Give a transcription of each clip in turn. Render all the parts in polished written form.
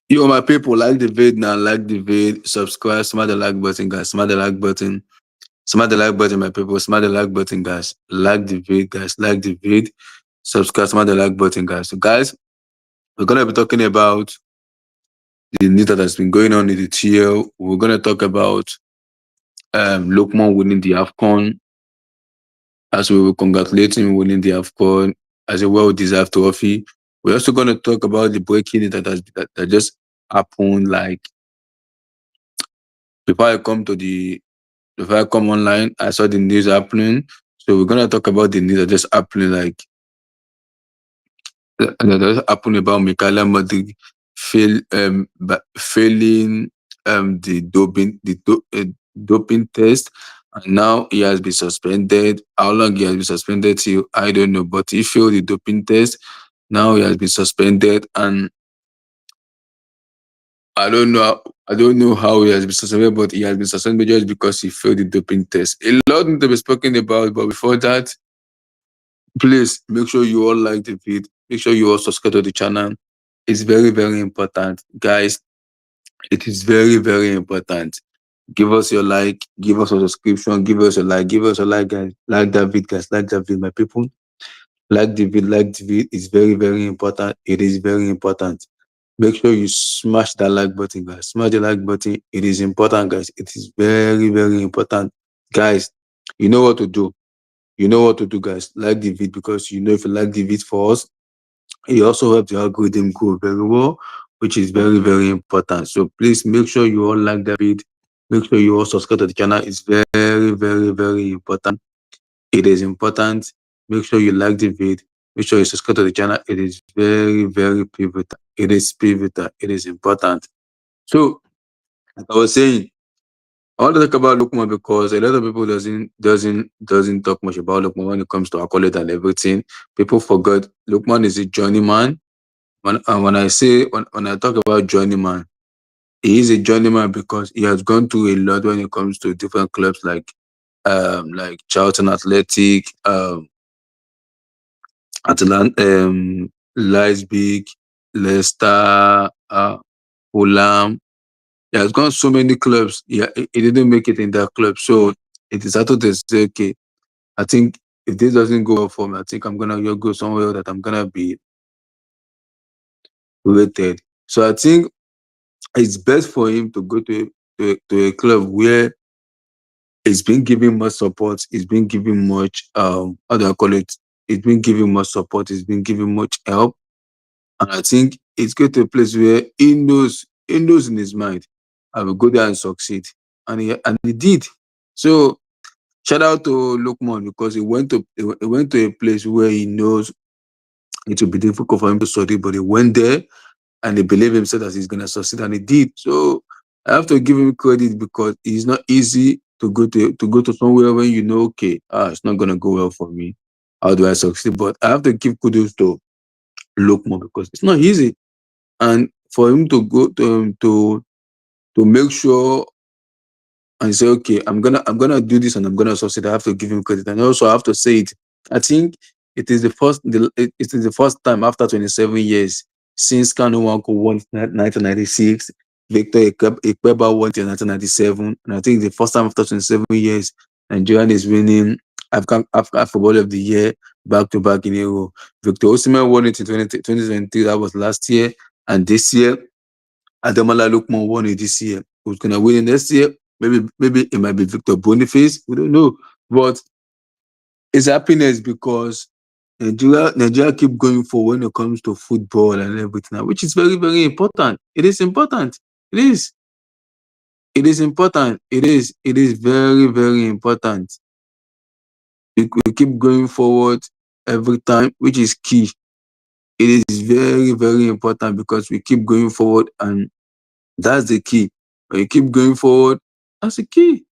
Yo, my people, like the vid now, like the vid, subscribe, smash the like button, guys, smash the like button, smash the like button, my people, smash the like button, guys, like the vid, guys, like the vid, subscribe, smash the like button, guys. So, guys, we're gonna be talking about the news that has been going on in the TL. We're gonna talk about Lookman winning the AFCON, as we will congratulate him winning the AFCON as a well-deserved trophy. We're also gonna talk about the breaking news that just happened, like before I come to the if I come online, I saw the news happening. So we're gonna talk about the news that just happening, like that just happened about Mikhaila Mudryk failing the doping test, and now he has been suspended. How long he has been suspended till I don't know, but he failed the doping test. Now he has been suspended, and I don't know. I don't know how he has been suspended, but he has been suspended just because he failed the doping test. A lot need to be spoken about, but before that, please make sure you all like the video. Make sure you all subscribe to the channel. It's very, very important. Guys, it is very, very important. Give us your like, give us a subscription, give us a like, give us a like, guys. Like that video, guys. Like that video, my people. Like the video. It's very, very important. It is very important. Make sure you smash that like button, guys. Smash the like button. It is important, guys. It is very, very important. Guys, you know what to do. You know what to do, guys. Like the vid, because you know if you like the vid for us, it also helps the algorithm grow very well, which is very, very important. So please make sure you all like the vid. Make sure you all subscribe to the channel. It's very, very, very important. It is important. Make sure you like the vid. Make sure you subscribe to the channel. It is very, very pivotal. It is pivotal. It is important. So, like I was saying, I want to talk about Lookman because a lot of people doesn't talk much about Lookman when it comes to accolade and everything. People forget Lookman is a journeyman. When I talk about journeyman, he is a journeyman because he has gone through a lot when it comes to different clubs like Charlton Athletic, Leipzig, Leicester, Fulham. He has gone so many clubs. Yeah, he didn't make it in that club. So it is hard to say, okay, I think if this doesn't go well for me, I think I'm gonna just go somewhere that I'm gonna be rated. So I think it's best for him to go to a club where it's been giving much support, it's been giving much how do I call it? It's been giving much support, it's been giving much help. And I think it's go to a place where he knows in his mind, I will go there and succeed. And he did. So shout out to Lookman because he went to a place where he knows it will be difficult for him to study, but he went there and he believed himself that he's gonna succeed, and he did. So I have to give him credit because it's not easy to go to somewhere when you know, okay, it's not gonna go well for me. How do I succeed? But I have to give kudos to Lookman because it's not easy, and for him to go to make sure and say, okay, I'm gonna do this and I'm gonna succeed. I have to give him credit, and also I have to say it. I think it is the first time after 27 years since Kanu Wanko won 1996, Victor Ikpeba won in 1997, and I think the first time after 27 years Nigerian is winning African Footballer of the Year back to back in a row. Victor Osimhen won it in 2023. That was last year, and this year Ademola Lookman won it this year. Who's gonna win it next year? Maybe it might be Victor Boniface. We don't know, but it's happiness because Nigeria keep going forward when it comes to football and everything, which is very, very important. It is important. It is. It is important. It is. It is very, very important. We keep going forward every time, which is key. It is very, very important because we keep going forward, and that's the key. When you keep going forward, that's the key.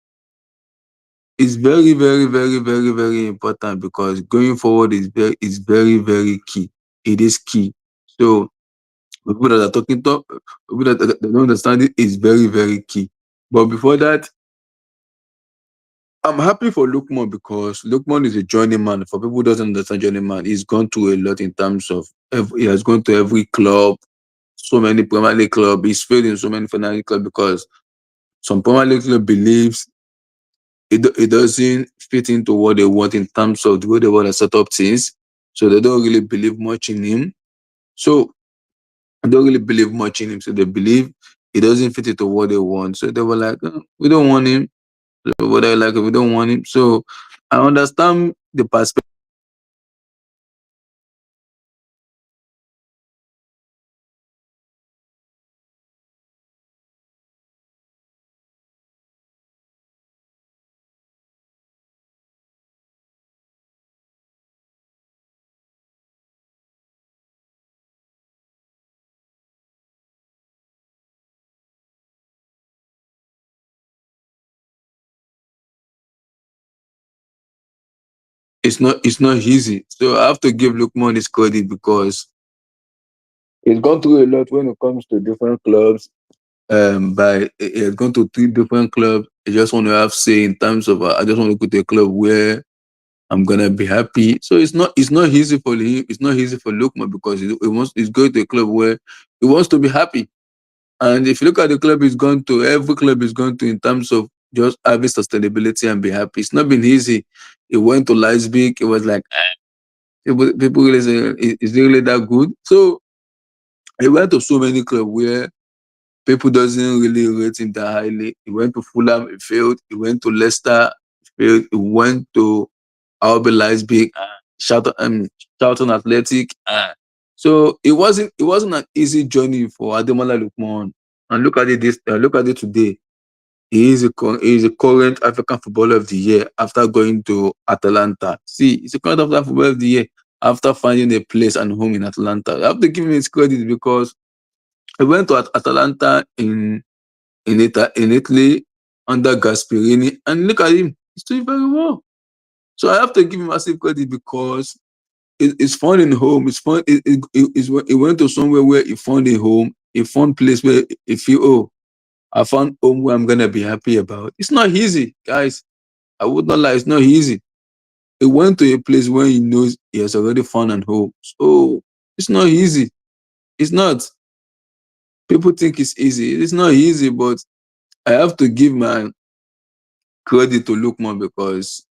It's very, very, very, very, very important because going forward is very, very key. It is key. So people that are talking to people that don't understand it is very, very key. But before that, I'm happy for Lookman because Lookman is a journeyman. For people who doesn't understand journeyman, he's gone through a lot in terms of he has gone to every club. so many Premier League clubs. He's failed in so many Premier League clubs because some Premier League club believes it doesn't fit into what they want in terms of the way they want to set up things. So they don't really believe much in him. So I don't really believe much in him. So they believe it doesn't fit into what they want. So they were like, we don't want him. So what I like, we don't want him. So I understand the perspective. It's not easy. So I have to give Lookman his credit because he's gone through a lot when it comes to different clubs. By he has gone to three different clubs. I just want to have say in terms of I just want to go to a club where I'm gonna be happy. So it's not easy for him. It's not easy for Lookman because he's going to a club where he wants to be happy. And if you look at the club he's gone to, every club he's gone to in terms of just having sustainability and be happy, it's not been easy. He went to Leipzig. It was like people really say, is it really that good? So he went to so many clubs where people doesn't really rate him that highly. He went to Fulham, he failed. He went to Leicester, he failed. He went to RB Leipzig, Charlton Athletic. So it wasn't an easy journey for Ademola Lookman. And look at it today. He is a current African Footballer of the Year after going to Atalanta. See, he's a current African Footballer of the Year after finding a place and home in Atalanta. I have to give him his credit because he went to Atalanta in Italy under Gasperini, and look at him, he's doing very well. So I have to give him massive credit because it's fun in home. It's fun. He went to somewhere where he found a home, a fun place where he feel, oh, I found home where I'm gonna be happy about. It's not easy, guys. I would not lie, it's not easy. He went to a place where he knows he has already found a home. So it's not easy. It's not. People think it's easy. It's not easy, but I have to give my credit to Lookman because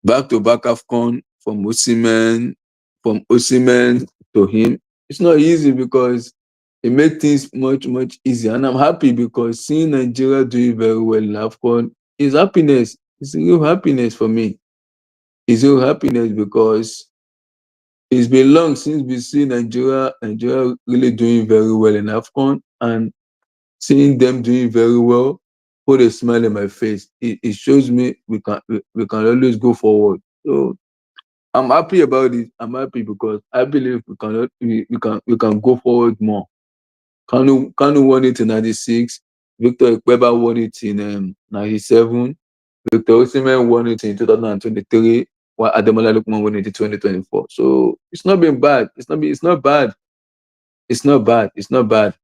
back to back AFCON from Osimhen to him. It's not easy because it makes things much, much easier. And I'm happy because seeing Nigeria doing very well in AFCON is happiness. It's real happiness for me. It's real happiness because it's been long since we see Nigeria really doing very well in AFCON, and seeing them doing very well put a smile on my face. It shows me we can always go forward. So I'm happy about it. I'm happy because I believe we can go forward more. Kanu won it in '96. Victor Ikpeba won it in '97. Victor Osimhen won it in 2023. While Ademola Lookman won it in 2024. So it's not been bad. It's not bad. It's not bad. It's not bad.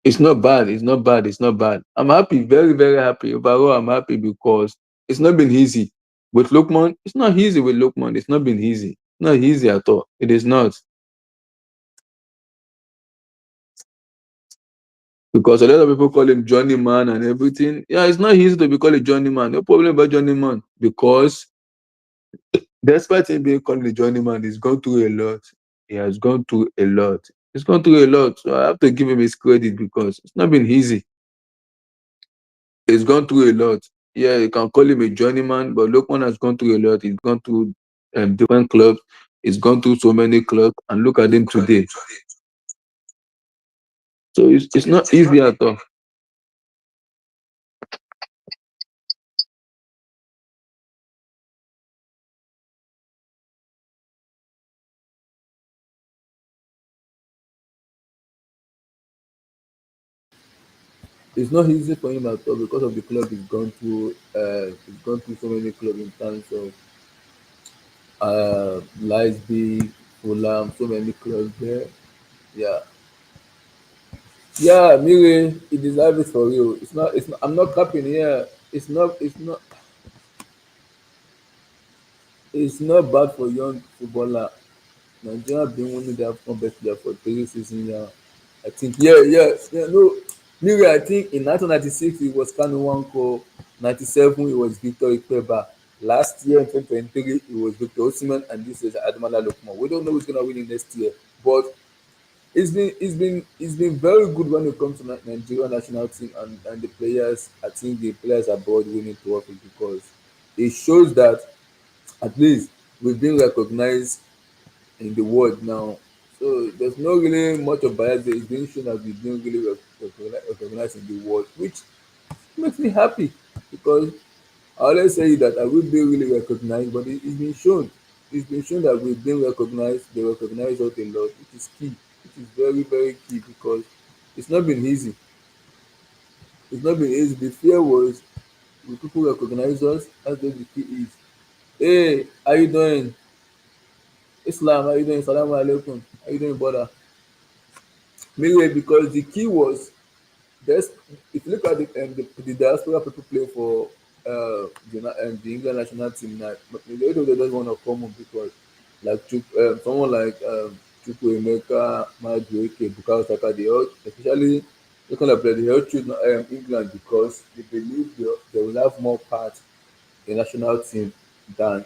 It's not bad. It's not bad. It's not bad. I'm happy, very, very happy. Overall, I'm happy because it's not been easy. With Lookman, it's not easy with Lookman. It's not been easy. It's not easy at all. It is not. Because a lot of people call him Johnny Man and everything. Yeah, it's not easy to be called a Johnny Man. No problem about Johnny Man. Because despite him being called a Johnny Man, he's gone through a lot. He has gone through a lot. He's gone through a lot. So I have to give him his credit because it's not been easy. He's gone through a lot. Yeah, you can call him a journeyman, but Lokman has gone through a lot. He's gone through different clubs. He's gone through so many clubs, and look at him today. So it's not easy at all. It's not easy for him at all because of the club he's gone through. He's gone through so many clubs in terms of Leipzig, Fulham, so many clubs there. Yeah, yeah, Mire, he deserves it for real. It's not. It's not. I'm not capping here. It's not. It's not. It's not bad for young footballer. Nigeria have been winning the AFCON best player for 3 seasons now. I think yes, yeah, no. Maybe I think in 1996 it was Kanu Nwankwo, 97 it was Victor Ikpeba. Last year in 2023 it was Victor Osimhen, and this is Ademola Lookman. We don't know who's gonna win it next year, but it's been very good when it comes to Nigeria national team and the players. I think the players abroad winning trophies because it shows that at least we've been recognized in the world now. So there's no really much of bias there. It's being shown that we've been really recognized in the world, which makes me happy because I always say that I will be really recognized, but it's been shown. It's been shown that we've been recognized. They recognize us a lot, which is key, which is very, very key because it's not been easy. It's not been easy. The fear was will people recognize us? That's what the key is. Hey, how you doing? Islam, how you doing? Salaam alaikum. How you doing, brother? Meanwhile, because the key was there's if you look at the diaspora people play for the England national team now, but majority of them just want to come on because someone like Chukwuemeka, Mudryk, Bukayo Saka, they all especially they kind of play they all choose England because they believe they will have more part in national team than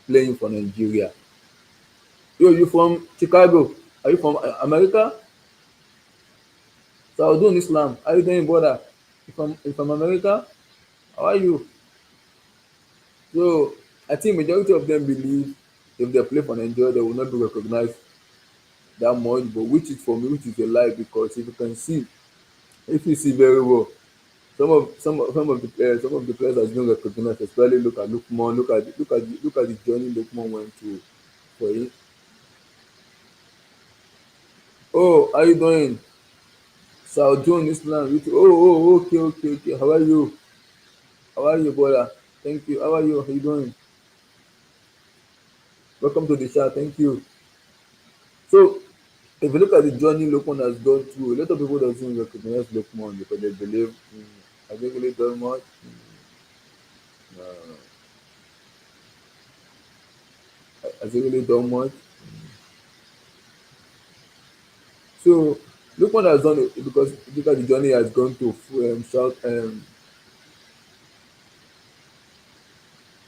playing for Nigeria. Yo, you from Chicago? Are you from America? Saudun Islam. How you doing, brother? You from America? How are you? So I think majority of them believe if they play for Nigeria, they will not be recognized that much. But which is for me, which is a lie because if you can see, if you see very well, some of the players has been recognized. Especially look at Lookman, look at the journey Lookman went through for it. Oh, how you doing? Saudun Islam. Okay, okay, okay. How are you? How are you, brother? Thank you. How are you? How you doing? Welcome to the chat. Thank you. So, if you look at the journey Lookman has gone through, a lot of people doesn't recognize Lookman because they believe, has he really done much? Uh, has he really done much? So, Lookman has done it because look at the journey he has gone to. Shout,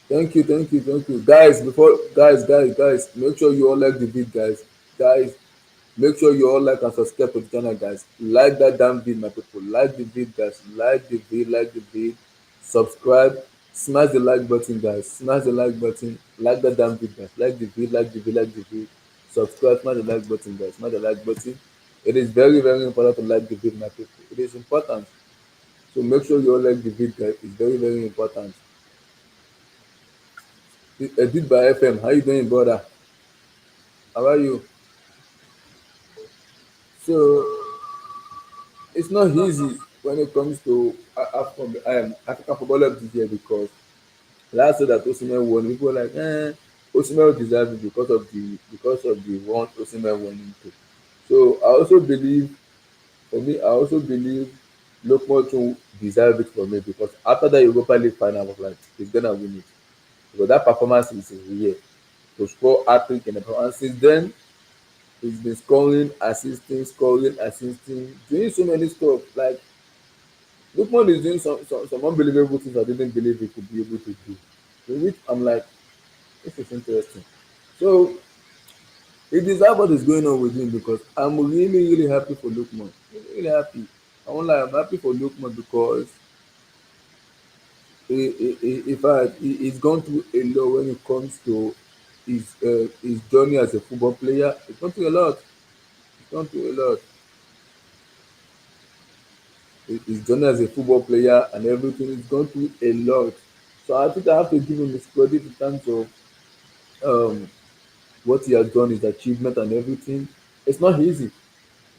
thank you, guys. Before guys, make sure you all like the beat, guys. Make sure you all like and subscribe to the channel, guys. Like that damn vid, my people. Like the vid, guys. Like the vid. Subscribe. Smash the like button, guys. Smash the like button. Like that damn vid, guys. Like the vid. Subscribe. Smash the like button, guys. Smash the like button. It is very, very important to like the vid, my people. It is important. So make sure you all like the vid, guys. It's very, very important. Edit by FM. How you doing, brother? How are you? So it's not easy when it comes to African footballer this year because last year that Osimhen won, people were like, Osimhen deserve it because of the run Osimhen won into. So I also believe Lookman too deserve it for me because after that Europa League final, I was like, he's gonna win it because that performance is real to score hat-trick in the performance. Since then, he's been scoring, assisting, doing so many stuff like Lookman is doing some unbelievable things I didn't believe he could be able to do. So which I'm like, this is interesting. So he deserves what is going on with him because I'm really, really happy for Lookman. Really, really happy. I won't lie, I'm happy for Lookman because in fact he's gone through a lot when it comes to his journey as a football player. He's gone through a lot. He's gone through a lot. His journey as a football player and everything. He's gone through a lot. So I think I have to give him his credit in terms of um, what he has done, his achievement and everything. It's not easy.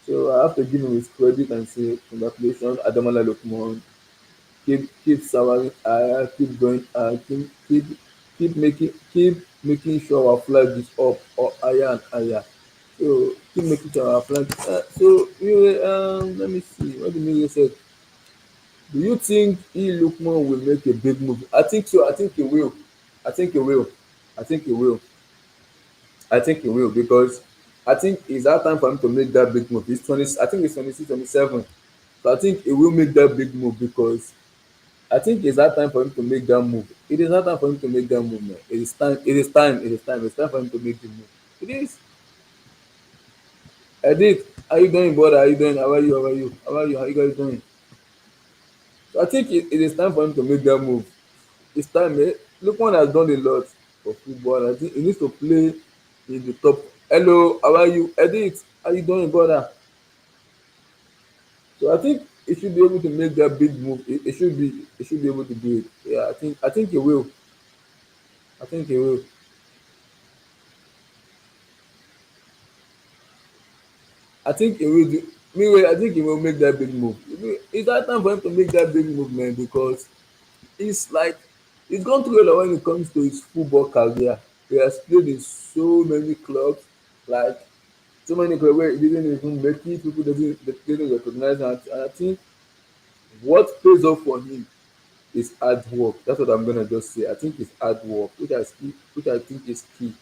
So I have to give him his credit and say congratulations, Ademola Lookman. Keep souring higher, keep going higher, keep making sure our flag is up or higher and higher. So keep making sure our flag. So let me see. What the Mire said. Do you think Lookman will make a big move? I think so. I think he will. I think he will. I think he will. I think he will because I think it's that time for him to make that big move. He's 20. I think he's 26, 27. So I think he will make that big move because I think it's that time for him to make that move. It is that time for him to make that move, man. It is time. It is time. It is time. It's time for him to make the move. It is. Edith, how you doing, brother? How you doing? How are you? How are you? How are you? How you guys doing? So I think it is time for him to make that move. It's time, eh? Lookman has done a lot for football. I think he needs to play in the top. Hello, how are you? Edith, how you doing, brother? So I think he should be able to make that big move. He should be able to do it. Yeah, I think he will. I think he will. I think he will do. Meanwhile, I think he will make that big move. It's that time for him to make that big move, man, because it's like he's gone through a lot when it comes to his football career. He has played in so many clubs, like so many clubs where he didn't even make it. People didn't recognize him. And I think what pays off for him is hard work. That's what I'm gonna just say. I think it's hard work, which I think is key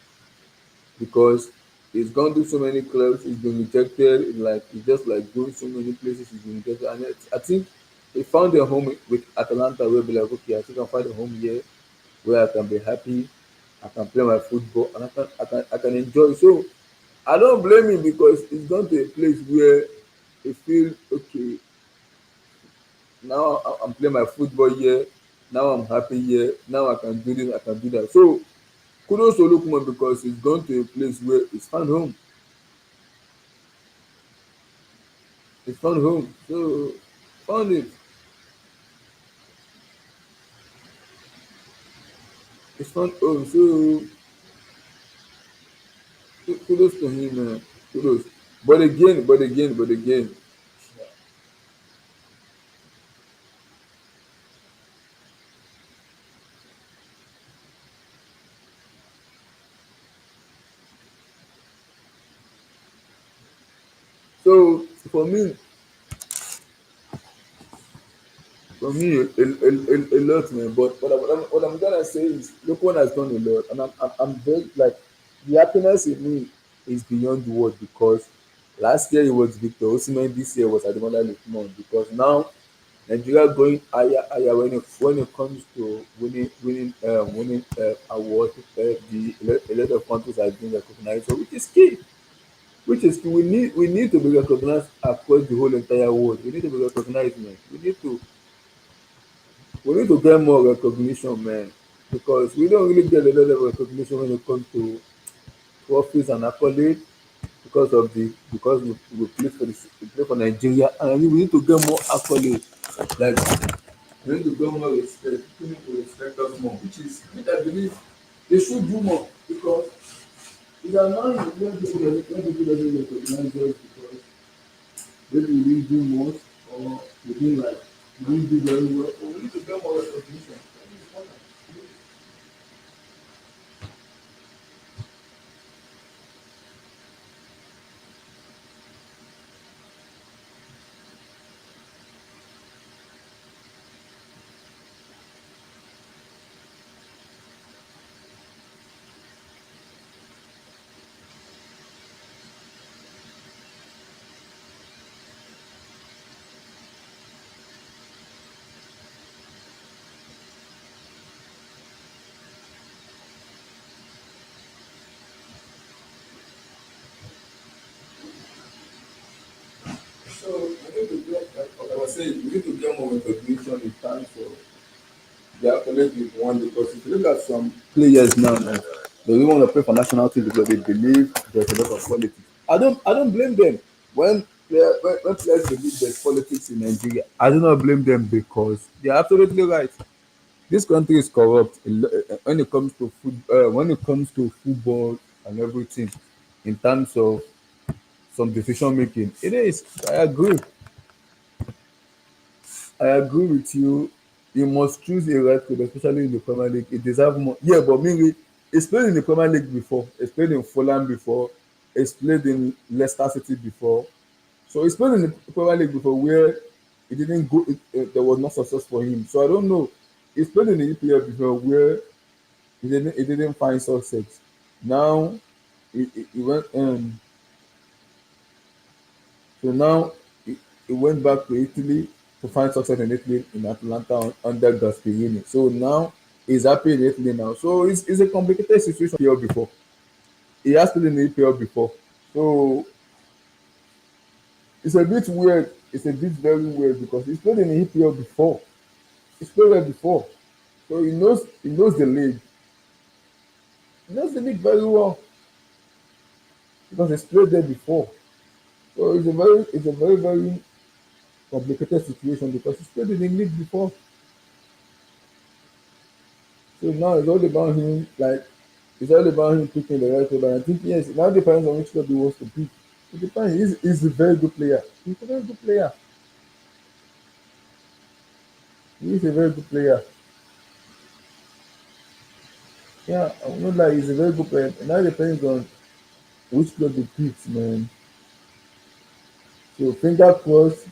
because he's gone through so many clubs. He's been rejected. Like he's just like going so many places. He's been rejected, and I think he found a home with Atalanta. Where be like, okay, I think I find a home here where I can be happy. I can play my football, and I can enjoy. So I don't blame him because he's gone to a place where he feel okay. Now I'm playing my football here. Now I'm happy here. Now I can do this. I can do that. So kudos to Lookman because he's gone to a place where he's found home. He's found home. So found it. He's found home. So kudos to him, man. Kudos. But again. So for me, a lot, man. But what I'm gonna say is, Lookman has done a lot, and I'm very like the happiness in me is beyond word because last year it was Victor Osimhen, this year was Ademola Lookman because now Nigeria going higher when it comes to winning award. A lot of countries are being recognized, so which is key. Which is key. We need to be recognized across the whole entire world. We need to be recognized, man. We need to get more recognition, man, because we don't really get a lot of recognition when it comes to trophies and accolades because we play we play for Nigeria and I mean, we need to get more accolades. Like we need to get more respect. People need to respect us more, which I believe they should do more because it's annoying when people doesn't recognize us because maybe we didn't do much or we didn't do very well. But we need to get more recognition. That is important. So we need to get, like I was saying, we need to get more recognition in terms of the accolades we've won because if you look at some players now, they don't want to play for national team because they believe there's a lot of politics. I don't blame them when players believe there's politics in Nigeria. I do not blame them because they're absolutely right. This country is corrupt when it comes to football and everything in terms of some decision making. It is. I agree with you. You must choose a right club, especially in the Premier League. It deserve more. Yeah, but meanwhile, he's played in the Premier League before. He's played in Fulham before. He's played in Leicester City before. So he's played in the Premier League before where it didn't go. There was no success for him. So I don't know. He's played in the EPL before where he didn't find success. Now he went so now he went back to Italy to find success in Italy in Atlanta under Gasperini. So now he's happy in Italy now. So it's a complicated situation here before. He has played in the EPL before. So it's a bit weird. It's a bit very weird because he's played in the EPL before. He's played there before. So he knows the league. He knows the league very well because he's played there before. So it's a very complicated situation because he's played in the league before. So now it's all about him, like it's all about him picking the right club. And I think yes, it now depends on which club he wants to pick. It depends. He's a very good player. He's a very good player. He's a very good player. Yeah, I'm not like he's a very good player. It now depends on which club he picks, man. So finger crossed,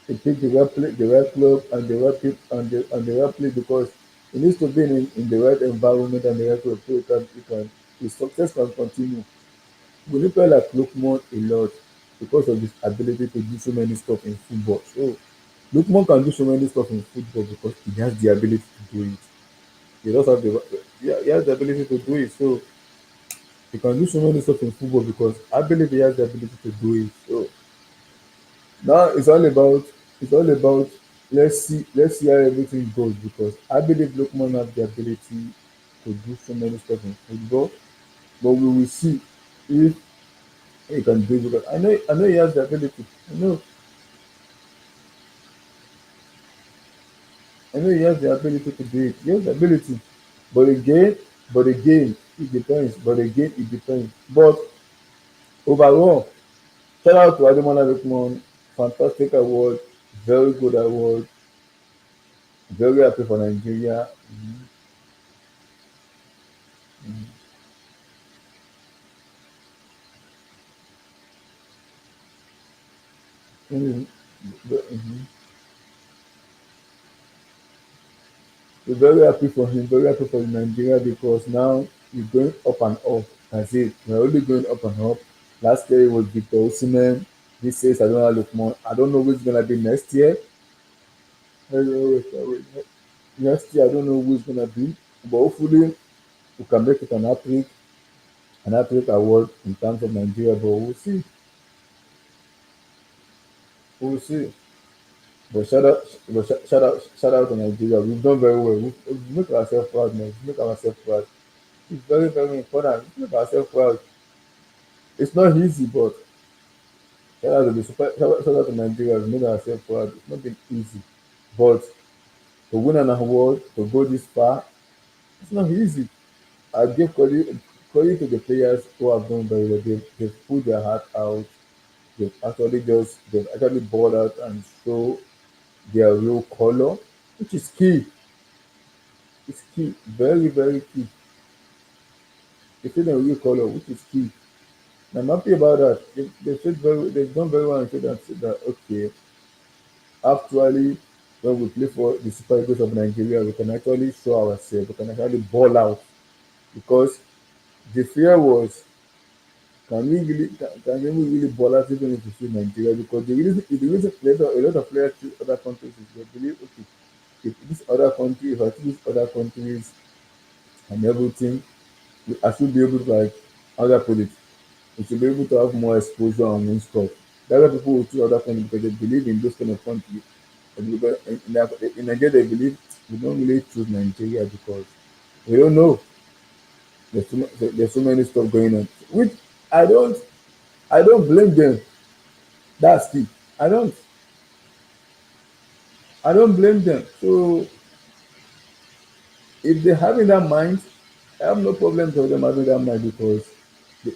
he pick the right club and the right pick and the right place because he needs to be in the right environment and the right club so his success can continue. We need player like Lookman a lot because of his ability to do so many stuff in football. So Lookman can do so many stuff in football because he has the ability to do it. He does have the yeah, he has the ability to do it. So he can do so many stuff in football because I believe he has the ability to do it. So now it's all about let's see how everything goes because I believe Lookman has the ability to do so many stuff in football, but we will see if he can do it because I know he has the ability. I know he has the ability to do it. He has the ability. But again, it depends. But overall, shout out to Ademola Lookman. Fantastic award, very good award, very happy for Nigeria. Mhm. Mhm. We're very happy for him, very happy for Nigeria because now we're going up and up. That's it. We're only going up and up. Last year it was Victor Osimhen. This year is Ademola Lookman. I don't know who's gonna be next year. I don't know next year I don't know who's gonna be, but hopefully we can make it an hat trick award in terms of Nigeria. But we'll see. But shout out to Nigeria. We've done very well. We've make ourselves proud, man. We've make ourselves proud. It's very, very important. We've make ourselves proud. It's not easy, but shout out to Nigeria. We've made ourselves proud. It's not been easy, but to win an award, to go this far, it's not easy. I give credit to the players who have done very well. They've put their heart out. They've actually balled out and show their real color, which is key. It's key, very, very key. They show their real color, which is key. And I'm happy about that. They've done very well and said that okay, actually, when we play for the Super Eagles of Nigeria, we can actually show ourselves. We can actually ball out because the fear was can we really ball out even if we see Nigeria because the reason a lot of players choose other countries is they believe okay if I choose other countries and everything I should be able to like how do I put it we should be able to have more exposure and win stuff. That's why people will choose other countries because they believe in those kind of countries. And because in Nigeria they believe we don't really choose Nigeria because we don't know there's so many stuff going on. Which I don't I don't blame them. That's key. I don't I don't blame them. So if they have in that mind, I have no problem with them having that mind because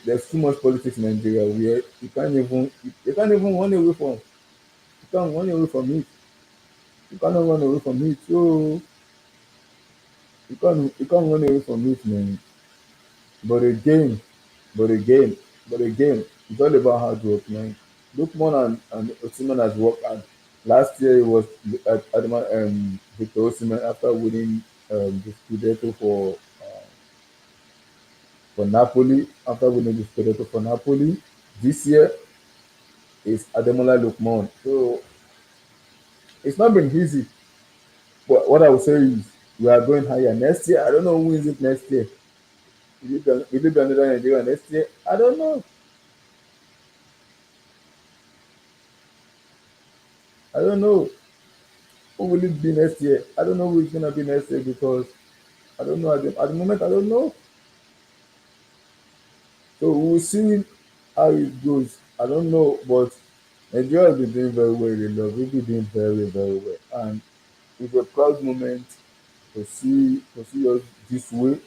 there's too much politics in Nigeria where you can't even run away from you can't run away from it. You cannot run away from it. So you can't run away from it, man. But again, but again, but again, it's all about hard work, man. Lookman and Osimhen has worked hard. Last year it was Victor Osimhen after winning the Scudetto for Napoli. After winning the Scudetto for Napoli, this year is Ademola Lookman. So it's not been easy. But what I would say is we are going higher next year. I don't know who is it next year. Will it be another Nigeria next year? I don't know. I don't know who will it be next year. I don't know who it's gonna be next year because I don't know at the moment. I don't know. So we will see how it goes. I don't know, but Nigeria has been doing very well in love. We've been doing very, very well. And it's a proud moment to see us this way,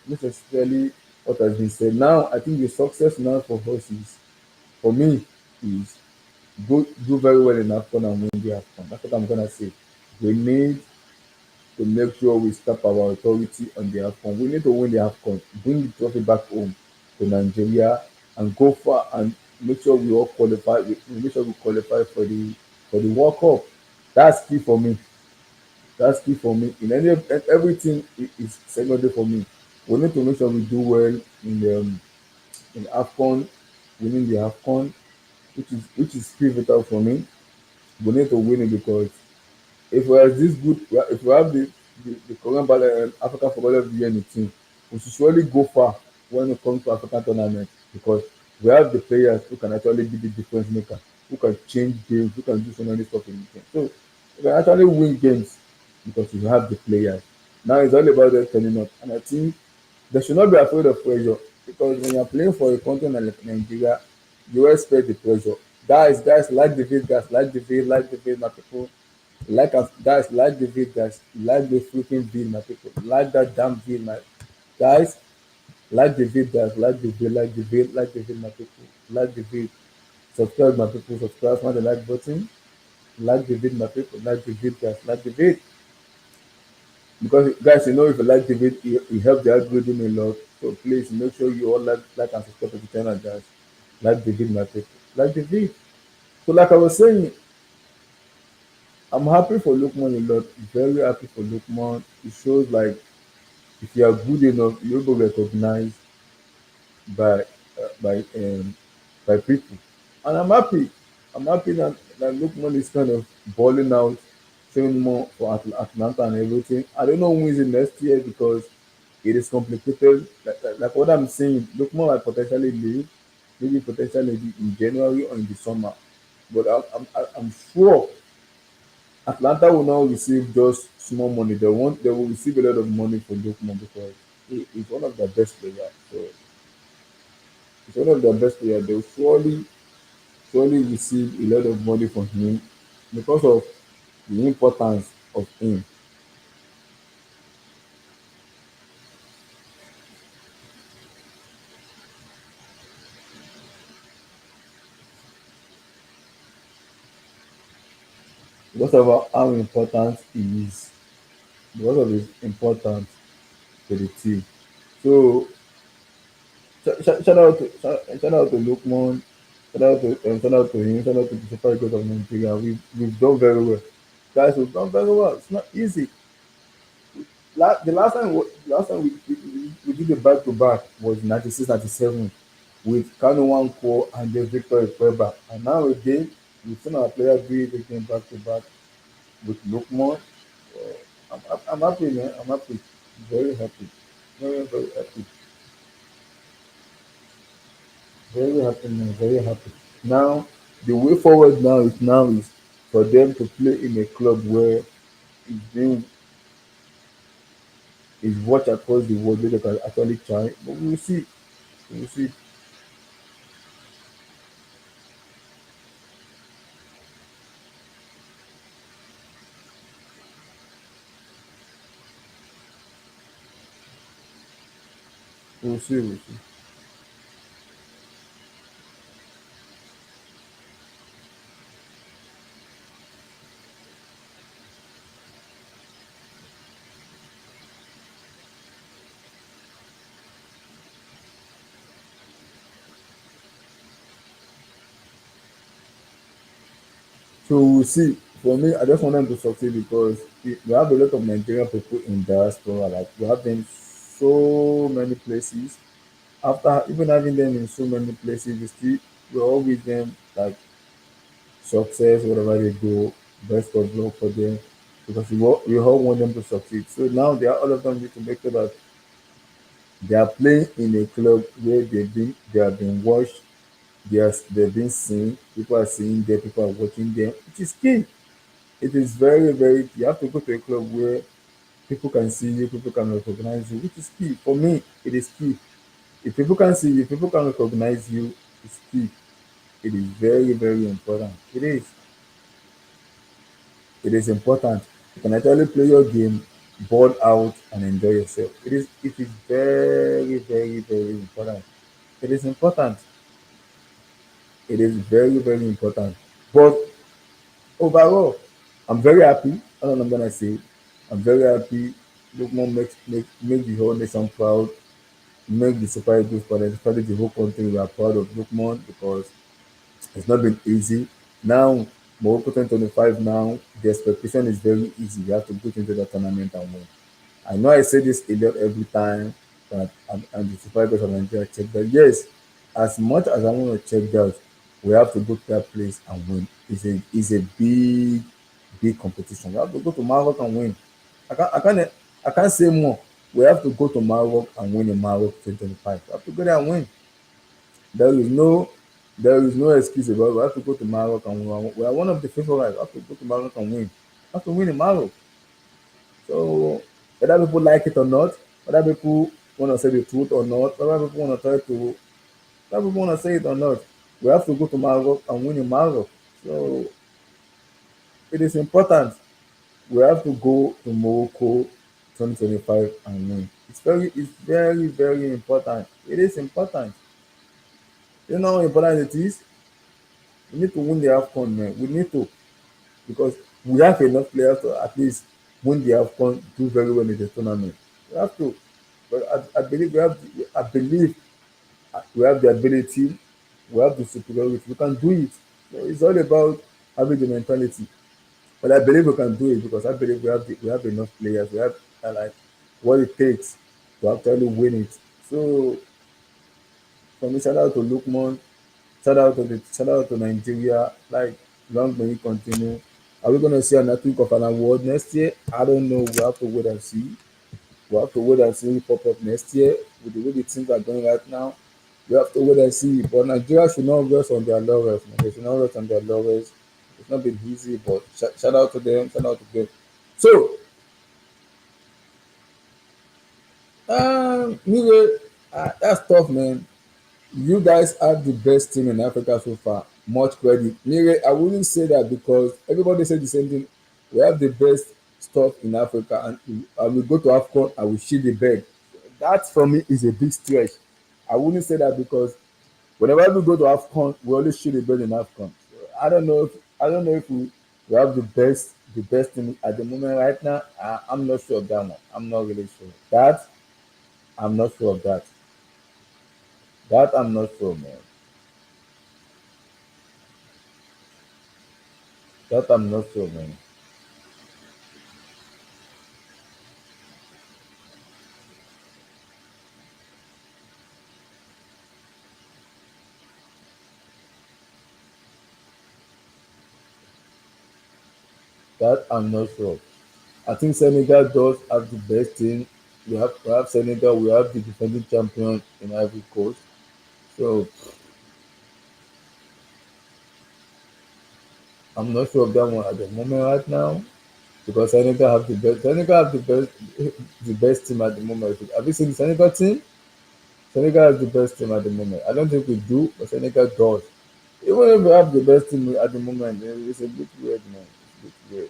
necessarily what has been said. Now I think the success now for us is for me is go do very well in AFCON and win the AFCON. That's what I'm gonna say. We need to make sure we stop our authority on the AFCON. We need to win the AFCON, bring the trophy back home to Nigeria, and go far and make sure we all qualify. We make sure we qualify for the World Cup. That's key for me. That's key for me. In any everything is secondary for me. We need to make sure we do well in AFCON, winning the AFCON, which is pivotal for me. We need to win it because if we are this good, if we have the Korean African Footballer of the Year in the team, we should surely go far when it comes to African tournament because we have the players who can actually be the difference maker, who can change games, who can do so many stuff in the game. So we can actually win games because we have the players. Now it's all about them turning up, and I think they should not be afraid of pressure because when you're playing for a country like Nigeria, you expect the pressure. Guys, like the vid, like the vid, my people. Guys, like the vid, guys, like the freaking vid, my people. Like that damn vid, my guys. Like the vid, guys, like the vid, like the vid, like the vid, my people. Like the vid. Subscribe, my people. Subscribe, smash the like button. Like the vid, my people. Like the vid, guys, like the vid. Because guys, if you like the video, it helps the algorithm a lot. So please make sure you all like and subscribe to the channel, guys. Like the video, my people. Like the video. So like I was saying, I'm happy for Lookman a lot. Very happy for Lookman. It shows like if you are good enough, you'll be recognized by by people. And I'm happy. I'm happy that Lookman is kind of balling out, showing more for Atlanta and everything. I don't know who is in next year because it is complicated. Like what I'm saying, Lookman might potentially leave, maybe potentially in January or in the summer. But I'm sure Atlanta will now receive just small money. They will receive a lot of money for Lookman because he's one of their best players. So he's one of their best players. They will surely receive a lot of money from him because of the importance of him. Because of how important he is, because of his importance to the team. So shout out to Lookman, shout out to him, shout out to the Super Eagles of Nigeria. We've done very well, guys. We've done very well. It's not easy. The last time we did the back to back was 96, 97 with Kanu Nwankwo and then Victor Playback. And now again, we've seen our players do it again back to back with Lookman. I'm happy, man. I'm happy. Very happy. Very, very happy. Very happy, man. Very happy. Now, the way forward now is for them to play in a club where it's being is watched across the world where they can actually try. But we will see. We will see. We will see. We will see. So we see, for me, I just want them to succeed because we have a lot of Nigerian people in diaspora. Like we have them so many places. After even having them in so many places, we all with them like success wherever they go. Best of luck for them because we all want them to succeed. So now all of them need to make sure that they are playing in a club where they have been watched, they've been seen, people are seeing them, people are watching them, which is key. It is very, very key. You have to go to a club where people can see you, people can recognize you, which is key. For me, it is key. If people can see you, people can recognize you, it's key. It is very, very important. It is. It is important. You can actually play your game, ball out, and enjoy yourself. It is very, very, very important. It is important. It is very, very important. But overall, I'm very happy. All I'm gonna say, I'm very happy. Lookman make the whole nation proud. Make the Super Eagles proud. Especially the whole country. We are proud of Lookman because it's not been easy. Now, Morocco 2025 now, the expectation is very easy. You have to go into the tournament and win. I know I say this a lot every time that and the Super Eagles of Nigeria check that. Yes, as much as I want to check that, we have to go to that place and win. It's a big, big competition. We have to go to Maroc and win. I can't say more. We have to go to Maroc and win in Maroc 2025. We have to go there and win. There is no there is no excuse about it. We have to go to Maroc and win. We are one of the favorites. We have to go to Maroc and win. We have to win in Maroc. So whether people like it or not, whether people want to say the truth or not, whether people want to say it or not, we have to go to Maroc and win in Maroc. So it is important. We have to go to Morocco 2025 and win. It's very, very important. It is important. You know how important it is? We need to win the AFCON, man. We need to because we have enough players to at least win the AFCON, do very well in the tournament. We have to. But I believe we have the ability, we have the superiority, we can do it. So it's all about having the mentality. But I believe we can do it because I believe we have enough players. We have like what it takes to actually win it. So for me, shout out to Lookman, shout out to Nigeria. Like long may it continue. Are we gonna see an think of an award next year? I don't know. We have to wait and see. We have to wait and see who pop up next year with the way the things are going right now. We have to wait and see. But Nigeria should not rest on their laurels. Man. They should not rest on their laurels. It's not been easy, but shout out to them. Shout out to them. So, anyway, that's tough, man. You guys have the best team in Africa so far. Much credit. Mire, I wouldn't say that because everybody said the same thing. We have the best stuff in Africa, and I will go to AFCON, I will shit the bed. That for me is a big stretch. I wouldn't say that because whenever we go to AFCON, we always shit the bed in AFCON. So I don't know if we have the best team at the moment right now. I'm not sure of that one. I'm not really sure. I'm not sure of that. That I'm not sure, man. That I'm not sure, man. That I'm not sure. I think Senegal does have the best team. We have Senegal. We have the defending champion in Ivory Coast. So I'm not sure of that one at the moment right now because Senegal have the best. Senegal have the best, the best team at the moment. Have you seen the Senegal team? Senegal has the best team at the moment. I don't think we do, but Senegal does. Even if we have the best team at the moment, it's a bit weird, man. It's a bit weird.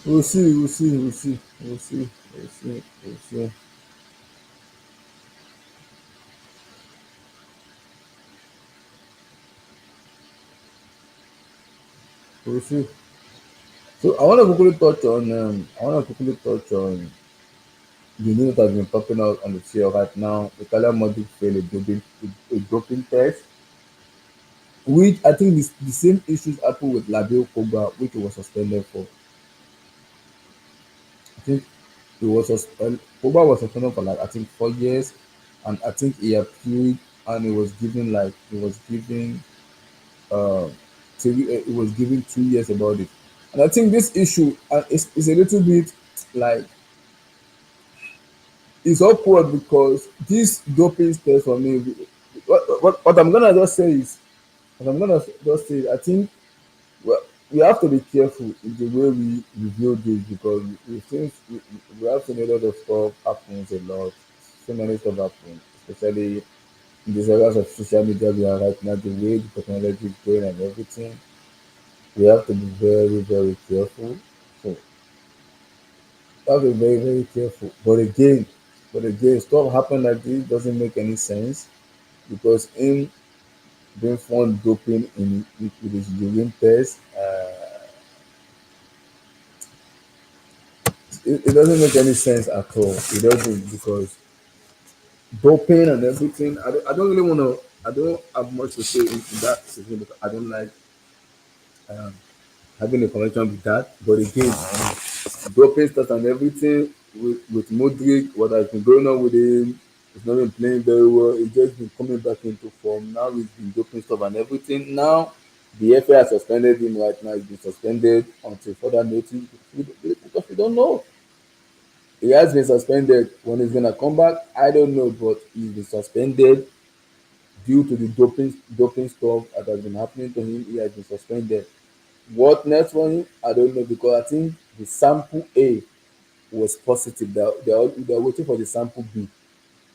We'll see. We'll see. We'll see. We'll see. We'll see. We'll see. We'll see. So I want to quickly touch on. I want to quickly touch on the news that has been popping out on the field right now. Italian Mudryk failed a doping test, which I think the same issues happened with Labio Pogba, which he was suspended for. I think Pogba was suspended for like I think 4 years, and I think he appealed and he was given uh, it was given 2 years about it. And I think this issue is a little bit like it's awkward because this doping test for me. What I'm gonna just say is, what I'm gonna just say, I think well, we have to be careful in the way we review this because we have seen a lot of stuff happens a lot. So many stuff happen, especially in these areas of social media we are right now, the way the technology is going and everything. We have to be very, very careful. So we have to be very, very careful. But again, stuff happen like this doesn't make any sense because him being found doping with his urine test, it doesn't make any sense at all. It doesn't because doping and everything. I don't really want to. I don't have much to say in that situation because I don't like um, having a connection with that. But again, doping stuff and everything with Mudryk, what has been going on with him, he's not been playing very well. He's just been coming back into form. Now he's been doping stuff and everything. Now the FA has suspended him right now. He's been suspended until further notice because we don't know. He has been suspended. When he's gonna come back, I don't know, but he's been suspended due to the doping stuff that has been happening to him. He has been suspended. What next for him? I don't know because I think the sample A was positive. They're waiting for the sample B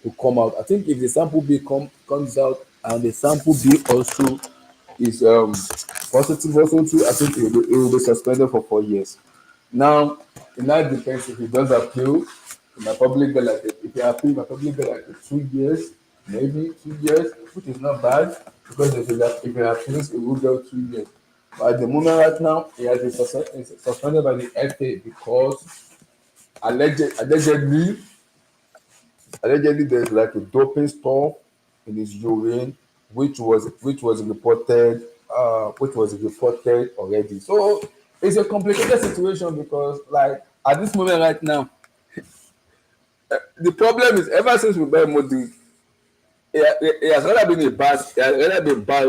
to come out. I think if the sample B comes out and the sample B also is positive also too, I think it will be suspended for 4 years. Now, in that defense, if he does appeal, it might probably be like if he appeal, it might probably be like 2 years, maybe 2 years, which is not bad because if he appeals, it will go 2 years. But at the moment right now, he has been suspended by the FA because allegedly allegedly there's like a doping stuff in his urine which was reported already. So it's a complicated situation because like at this moment right now, the problem is ever since we buy Modi, it has neither been a bad, it has neither been bad,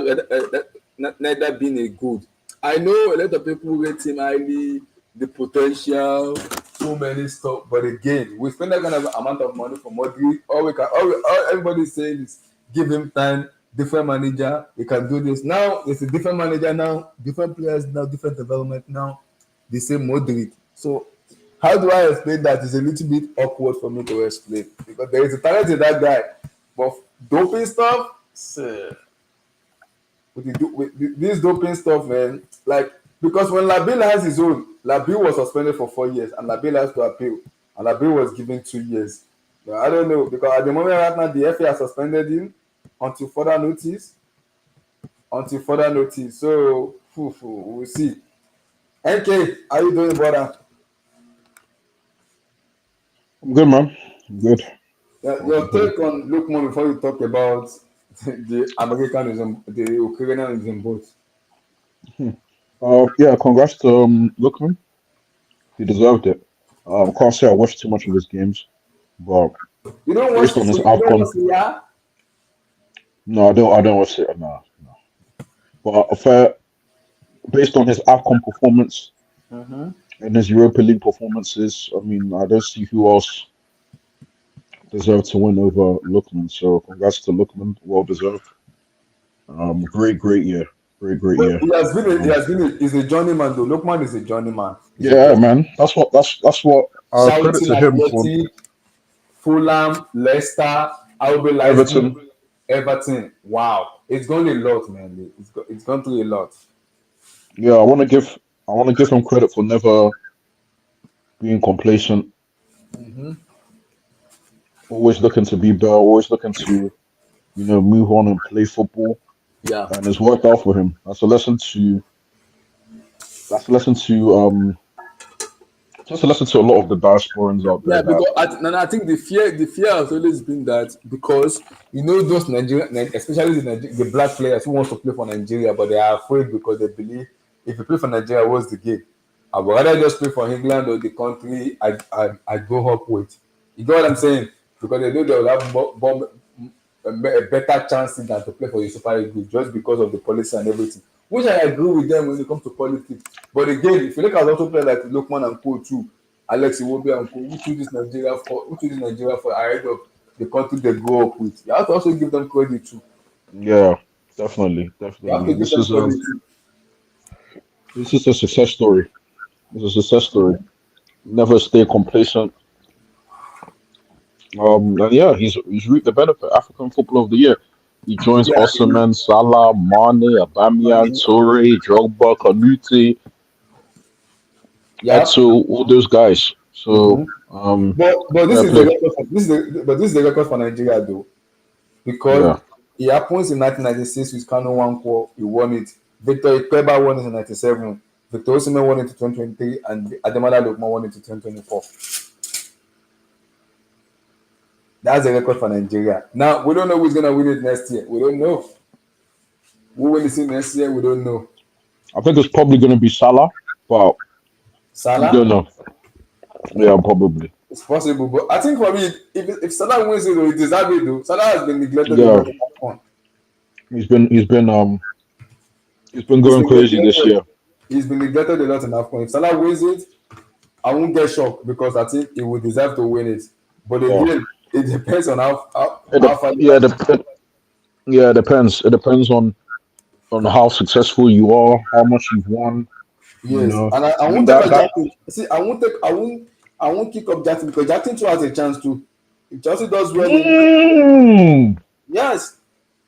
neither been a good. I know a lot of people rate him highly, the potential, so many stuff. But again, we spend that kind of amount of money for Modric. All everybody is saying is give him time. Different manager, he can do this. Now it's a different manager now, different players now, different development now. The same Modric. So how do I explain that? It's a little bit awkward for me to explain because there is a talent in that guy, but doping stuff, with this doping stuff, man. Like because when Labil has his own, Labil was suspended for 4 years, and Labil has to appeal, and Labil was given 2 years. But I don't know because at the moment right now, the FA has suspended him until further notice. Until further notice. So we'll see. NK, how you doing, brother? I'm good, man. I'm good. Can't Your complain. take on Lookman before you talk about the Americanism, the Ukrainianism both. Yeah, congrats to Lookman. He deserved it. Can't say I watched too much of his games, but You don't watch based on his you don't watch Afcon, Syria? no, I don't watch it. No, no. But a fair, based on his Afcon performance Mm-hmm. and his Europa League performances, I mean, I don't see who else deserved to win over Lookman. So congrats to Lookman. Well deserved. Great year. Great But year. he has been he's a journeyman though. Lookman is a journeyman. He's a Yeah, journeyman. man. That's what credit Shouting to him for Athletic, Fulham, Leicester, RB Leipzig, Everton. Everton. Wow. It's gone a lot, man. It's gone through a lot. Yeah, I want to give him credit for never being complacent, always looking to be better, always looking to move on and play football, Yeah. and it's worked out for him. That's a lesson to just a lesson to a lot of the diasporans out there Yeah, that because I think the fear has always been that because those especially the black players who wants to play for Nigeria, but they are afraid because they believe if you play for Nigeria, what's the game? I would rather just play for England or the country I grow up with. You know what I'm saying? Because they know they will have a better chance than to play for the Super Eagles just because of the policy and everything. Which I agree with them when it comes to politics. But again, if you look at also players like Lookman and Co too, Alex Iwobi and Co, who choose Nigeria for ahead of the country they grow up with. You have to also give them credit too. yeah, definitely, You have to definitely. give This them is credit a too. this is a success story. It's a success story. Never stay complacent. And yeah, he's reaped the benefit. African Footballer of the Year. He joins Yeah, Osimhen, Salah, Mane, Aubameyang, Toure, Drogba, Kanute, yeah. Eto, all those guys. So, But this fair is the play. record. This is the record for Nigeria though, because Yeah, it happens in 1996 with Kanu Nwankwo. He won it. Victor Ikpeba won it in 97. Victor Osimhen won it in 2023, and Ademola Lookman won it in 2024. That's the record for Nigeria. Now we don't know who's gonna win it next year. We don't know who will it next year. We don't know. I think it's probably going to be Salah, but we don't Salah, know. Yeah, probably. it's possible, but I think for me, if Salah wins it, he deserves it though. Salah has been neglected a Yeah, lot in that one. he's been He's going been crazy this neglected. year. He's been neglected a lot in AFCON. If Salah wins it, I won't get shocked because I think he would deserve to win it. But Yeah, again, it depends on how far yeah, Liverpool. yeah. It depends. It depends on how successful you are, how much you've won. You Yes, know, and I I mean won't take that a that. Jackson. See, I won't kick up Jackson because Jackson too has a chance too. If Chelsea does well in Mm, yes,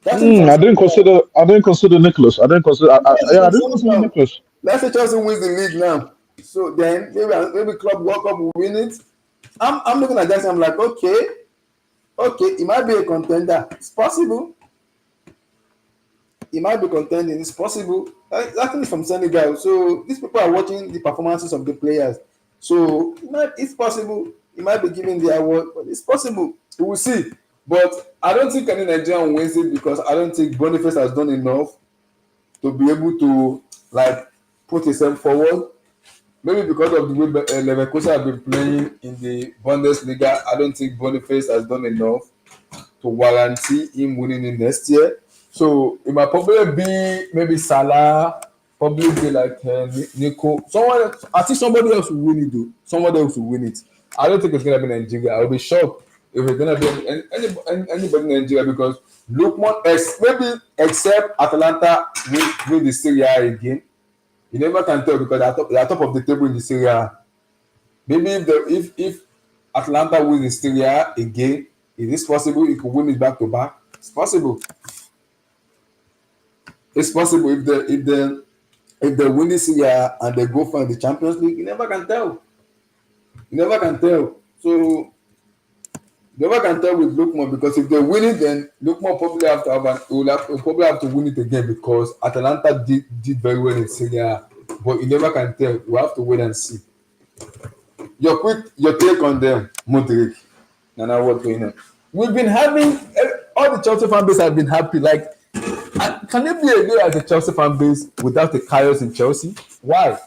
Jackson too I has a didn't chance. consider. I didn't consider Nicholas. I didn't consider. Yes, Yeah, I I'm didn't saying consider now. Nicholas. Let's say Chelsea wins the league now. So then maybe Club World Cup will win it. I'm looking at Jackson. I'm like, okay, it might be a contender. It's possible. He might be contending. It's possible. Exactly from Senegal. So these people are watching the performances of the players. So it's possible. He might be giving the award, but it's possible. We will see. But I don't think any Nigerian wins it because I don't think Boniface has done enough to be able to like put himself forward. Maybe because of the way Leverkusen have been playing in the Bundesliga, I don't think Boniface has done enough to guarantee him winning it next year. So it might probably be maybe Salah, probably be like Nico. Someone, I think somebody else will win it though. Somebody else will win it. I don't think it's gonna be Nigeria. I'll be shocked if it's gonna be anybody in Nigeria because Lookman, maybe except Atalanta win the Serie A again. You never can tell because they are top of the table in the Serie A. Maybe if Atlanta wins the Serie A again, it is possible he could win it back to back. It's possible. It's possible if they win the Serie A and they go for the Champions League, you never can tell. You never can tell. So you never can tell with Lookman because if they win it, then Lookman probably have to will probably have to win it again because Atalanta did very well in Serie A. But you never can tell. You have to wait and see. Your take on them, Mudryk. Nana, what's going on? We've been having all the Chelsea fan base have been happy. Like, can it be a day as a Chelsea fan base without the chaos in Chelsea? Why?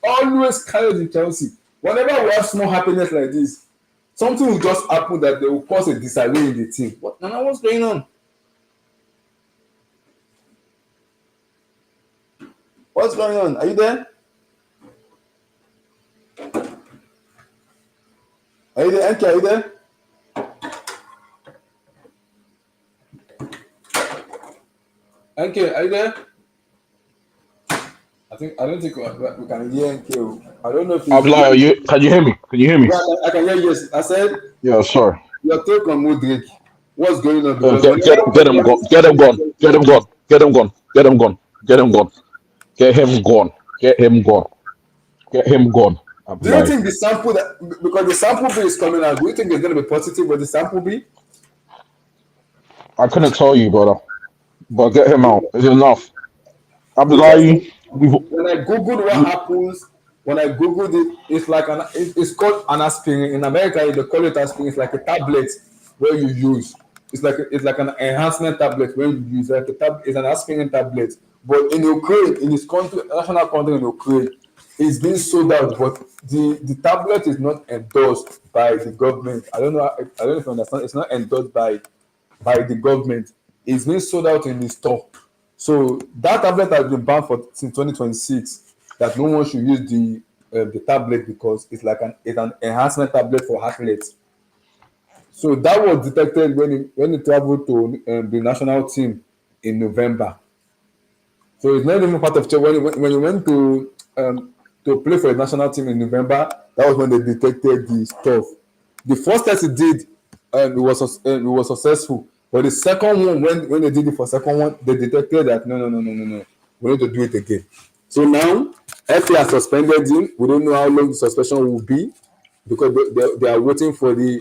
Always chaos in Chelsea. Whenever we have small happiness like this, something will just happen that they will cause a disarray in the team. What, Nana, what's going on? What's going on? Are you there? Are you there? Enki, are you there? Enki, are you there? I don't think we can hear Enki. I don't know if he's. Abla, can you hear me? Can you hear me? Yeah, I can hear you. Yes, I said Yeah, sorry. your take on Mudryk. What's going on? Because Get him gone. Get him gone. Get him gone. Get him gone. Get him gone. Get him gone. Get him gone. Get him gone. Get him gone. Do you Abdullah. think the sample that because the sample B is coming out, do you think it's going to be positive with the sample B? I couldn't tell you, brother, but get him out. It's enough. Because Abdullah, we've when I googled what we, happens when I googled it, it's like it's called an aspirin. In America, they call it aspirin. It's like a tablet where you use. It's like an enhancement tablet when you use like a it's an aspirin tablet. But in Ukraine, in his country, national country in Ukraine, it's being sold out. But the tablet is not endorsed by the government. I don't know if you understand. It's not endorsed by the government. It's being sold out in the store. So that tablet has been banned for since 2026. That no one should use the tablet because it's an enhancement tablet for athletes. So that was detected when he traveled to the national team in November. So it's not even part of when he went to play for the national team in November. That was when they detected the stuff. The first test he did, it was successful. But the second one, when they did it for second one, they detected that no, we need to do it again. So now FA has suspended him. We don't know how long the suspension will be because they are waiting for the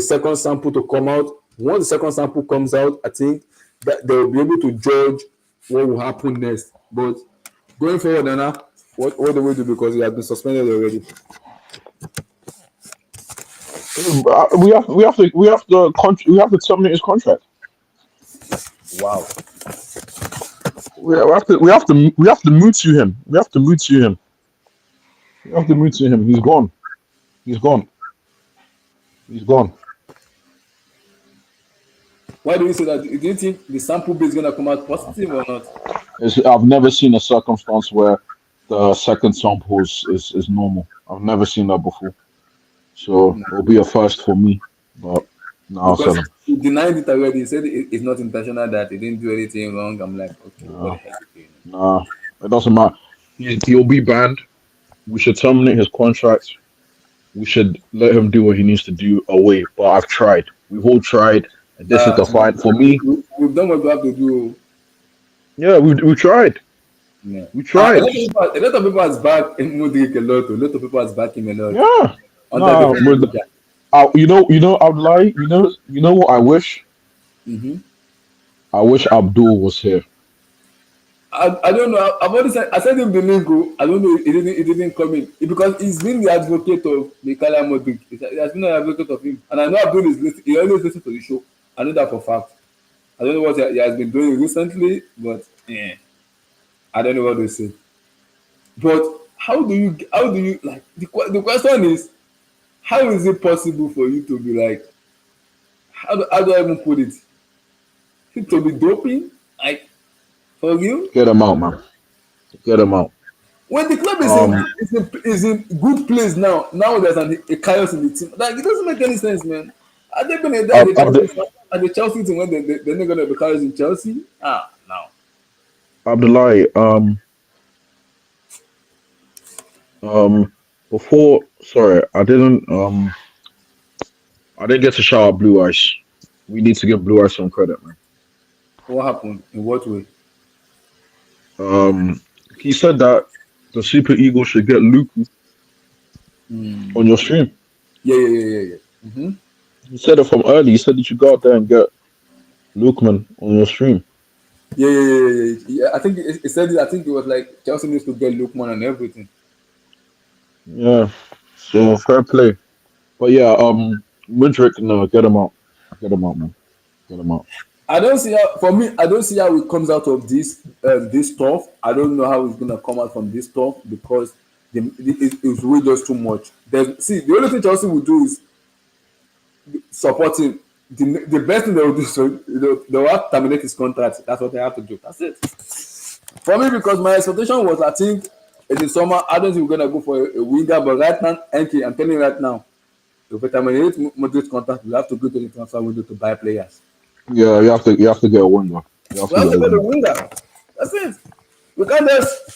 second sample to come out. Once the second sample comes out, I think that they will be able to judge what will happen next. But going forward, Nana, what do we do because he has been suspended already? we have to terminate his contract. Wow. We have to move to him. We have to move to him. We have to move to him. He's gone. He's gone. He's gone. Why do you say that? Do you think the sample base is going to come out positive or not? I've never seen a circumstance where the second sample is normal. I've never seen that before. So it'll be a first for me. But no, I'll Because sell him. he denied it already. He said it's not intentional, that he didn't do anything wrong. I'm like, okay, what the No, heck is no, it doesn't matter. He'll be banned. We should terminate his contract. We should let him do what he needs to do away. But I've tried. We've all tried, and this is the fight for me. we've done what we have to do. Yeah, we tried. Yeah. We tried. A lot of people has backed Mudryk a lot. A lot of people has backed him a lot Yeah. under the No, media. I would lie. You know what I wish. Mm-hmm. I wish Abdul was here. I don't know. I've already said I sent him the link. Oh. I don't know. It didn't come in because he's been the advocate of Mikhail Mudryk. He has been an advocate of him, and I know Abdul is listening. He always listens to the show. I know that for a fact. I don't know what he has been doing recently, but yeah, I don't know what to say. But how do you like the question is how is it possible for you to be like how do I even put it? To be doping like for you Get him out, man. Get him out. when the club Um, is in good place now. Now there's a chaos in the team. Like it doesn't make any sense, man. Had they been at the Chelsea team when they're not gonna be chaos in Chelsea? Ah, no. Abdullahi. Um. Before, sorry, I didn't get to shout out Blue Eyes. We need to give Blue Eyes some credit, man. What happened? In what way? Um. He said that the Super Eagles should get Luku on your stream. Yeah. Mm-hmm. He said it from early. He said you should go out there and get Lookman on your stream. Yeah. I think it said it. I think it was like Chelsea needs to get Lookman and everything. Yeah. So fair play. But yeah, Mudryk, no, get him out. Get him out, man. Get him out. I don't see how for me. I don't see how it comes out of this stuff. I don't know how it's gonna come out from this stuff because it's way just too much. See, the only thing Chelsea will do is supporting the best thing they will do. So they will have to terminate his contract. That's what they have to do. That's it. For me, because my expectation was, I think in the summer, I don't think we're gonna go for a winger. But right now, Enki, I'm telling you right now, if we terminate Modric's contract, we have to go to the transfer window to buy players. Yeah, you have to get a winger. You have We to have get to a go to winger. winger. That's it. We can't just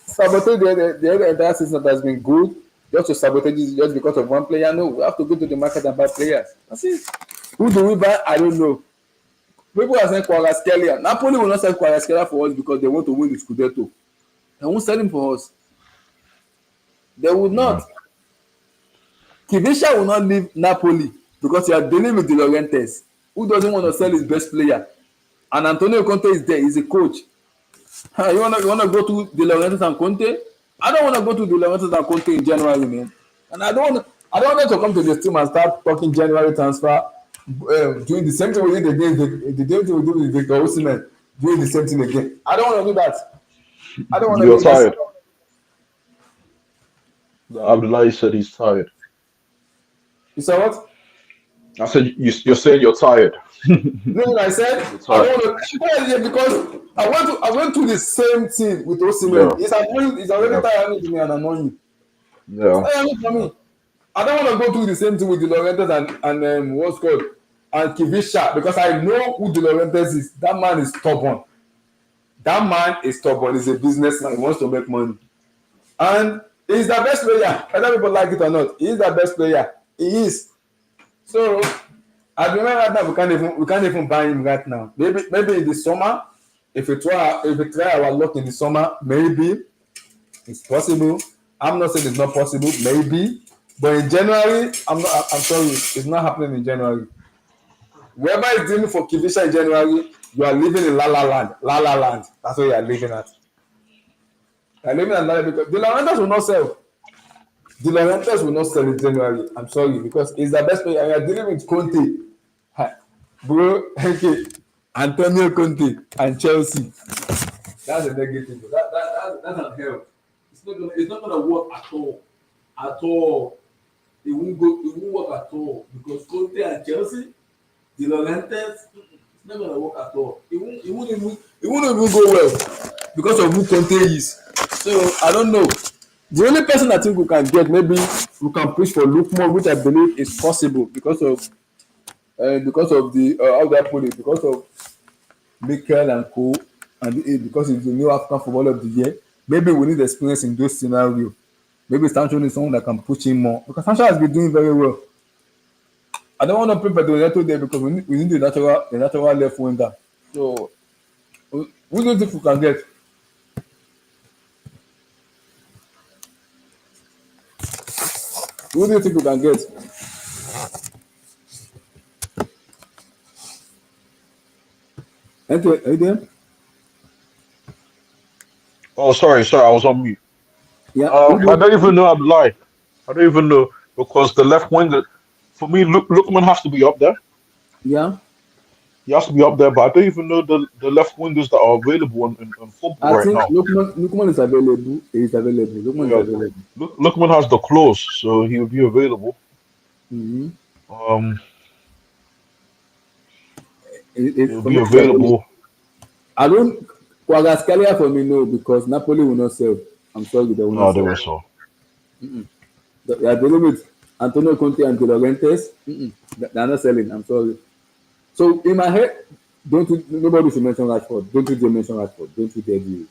sabotage the other entire season that has been good just to sabotage it just because of one player. No, we have to go to the market and buy players. That's it. Who do we buy? I don't know. People are saying Kvaratskhelia. Napoli will not sell Kvaratskhelia for us because they want to win the Scudetto. They won't sell him for us. They would Yeah. not. Kivisha will not leave Napoli because you are dealing with De Laurentiis, who doesn't want to sell his best player. And Antonio Conte is there. He's a coach. You wanna go to De Laurentiis and Conte? I don't want to go to De Laurentiis and Conte in January, man. And I don't want them to come to this team and start talking January transfer, doing the same thing we did again. The same thing we did with Victor Osimhen, doing the same thing again. I don't want to do that. I don't want to You're do this. tired. Abdullahi said he's tired. You saw what? I said you're saying you're tired. You know what I said? You're I tired. don't want to. Yeah, because I went through the same thing with Yeah. Osimhen. It's annoying. It's already Yeah. tiring to me and annoying. It's Yeah. tiring for me. I don't want to go through the same thing with De Laurentiis and what's called and Kivisha because I know who De Laurentiis is. That man is stubborn. That man is stubborn. He's a businessman. He wants to make money, and he's the best player. Whether people like it or not, he is the best player. He is. So at the moment right now, we can't even buy him right now. Maybe in the summer, if we try our luck in the summer, maybe it's possible. I'm not saying it's not possible. Maybe, but in January, I'm sorry, it's not happening in January. Whoever is dealing for Kivisha in January, you are living in La La Land. La La Land. That's where you are living at. You are living at La La because the Laurentiis will not sell. The Laurentiis will not sell in January. I'm sorry because he's the best player. And you are dealing with Conte, ha, bro. Okay, Antonio Conte and Chelsea. That's a negative. That's unhealthy. It's not gonna work at all. At all. It won't work at all. Because Conte and Chelsea, the Laurentiis, it's not gonna work at all. It won't even go well because of who Conte is. So I don't know. The only person I think we can get, maybe we can push for Lookman, which I believe is possible because of the how do I put it? Because of Mikel and Co. And because it's the new African Footballer of the Year, maybe we need experience in those scenarios. Maybe Sancho is someone that can push him more because Sancho has been doing very well. I don't want to prepare the Neto there because we need the natural left winger. So who do you think we can get? Who do you think we can get? Okay, are you there? Oh, sorry, I was on mute. Yeah. Who do I you, don't even know Abdullahi. I don't even know because the left winger for me, Lookman has to be up there. yeah. He has to be up there, but I don't even know the left wingers that are available in football I right think now. Lookman is available. He is available. Lookman is Yeah, available. Lookman has the clause, so he'll be available. Mm-hmm. Um, he'll For be me, it's available. available. I don't. Kvaratskhelia for me no because Napoli will not sell. I'm sorry, they will not No, they sell. were so. They are dealing with Antonio Conte and De Laurentiis. They are not selling. I'm sorry. So in my head, nobody should mention Rashford. Don't you dare mention Rashford. Don't you dare do it.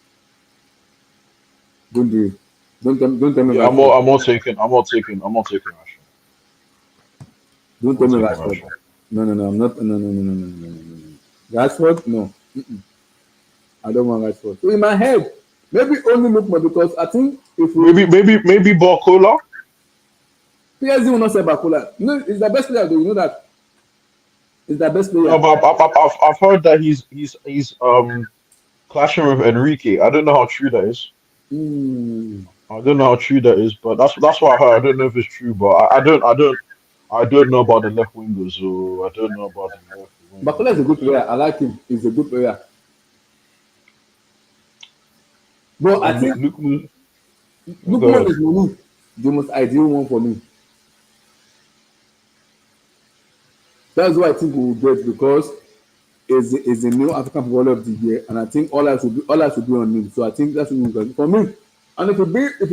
Don't do it. Don't tell me Yeah, Rashford. I'm not taking Rashford. Don't I'm tell not me taking Rashford. Rashford. No, no, no. I'm not. No, no, no, no, no, no, no, no, no. Rashford, no. I don't want Rashford. So in my head, maybe only Lookman because I think if we Maybe Barcola. PSG will not sell Bakula. No, it's the best player. Though. You know that it's the best No, player. but I've heard that he's clashing with Enrique. I don't know how true that is. Mm. I don't know how true that is, but that's what I heard. I don't know if it's true, but I don't know about the left wingers, so I don't know about the left Bakula wingers. is a good player. I like him. He's a good player. But So I think Luke, oh, go Lookman ahead. is for me the most ideal one for me. That's what I think we will get because is the new African Footballer of the Year, and I think all eyes will be on him. So I think that's what we can for me. And if you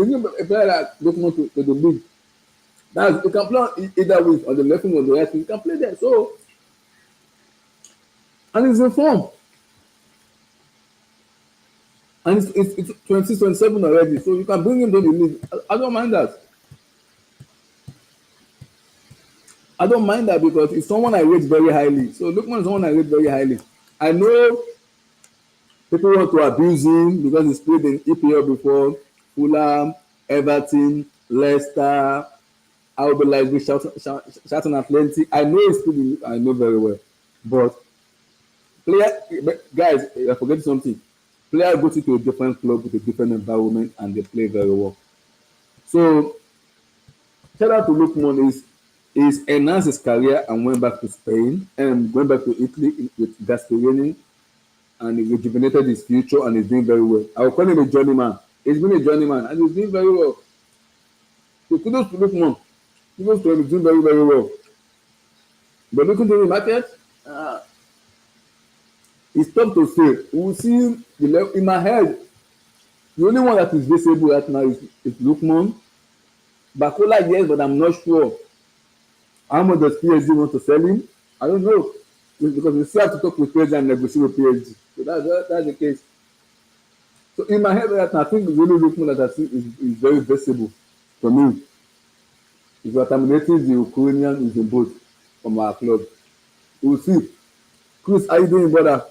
give a player like Lookman to the league, that's you can play either way on the left wing or the right wing. You can play there. So and he's in form, and it's 26, 27 already. So you can bring him to the league. I don't mind that. I don't mind that because it's someone I rate very highly. So Lookman is someone I rate very highly. I know people want to abuse him because he's played in EPL before, Fulham, Everton. Leicester, I will be like this shouting at plenty. I know it's still I know very well. But guys, I forget something. Player go to a different club with a different environment and they play very well. So shout out to Lookman is enhanced his career and went back to Spain and went back to Italy with Gasperini and he rejuvenated his future and he's doing very well. I will call him a journeyman. He's been a journeyman and he's doing very well. So kudos to Lookman. Kudos to him, he's doing very, very well. But looking to the market, it's tough to say. We will see the level in my head. The only one that is visible right now is Lookman. Bakola, yes, but I'm not sure how much does PSG want to sell him. I don't know. Because we still have to talk with PSG and negotiate with PSG. So that's the case. So in my head right now, I think the only Lookman that I see is very visible for me. If we are terminating the Ukrainian is in both from our club. We'll see. Chris, how you doing, brother?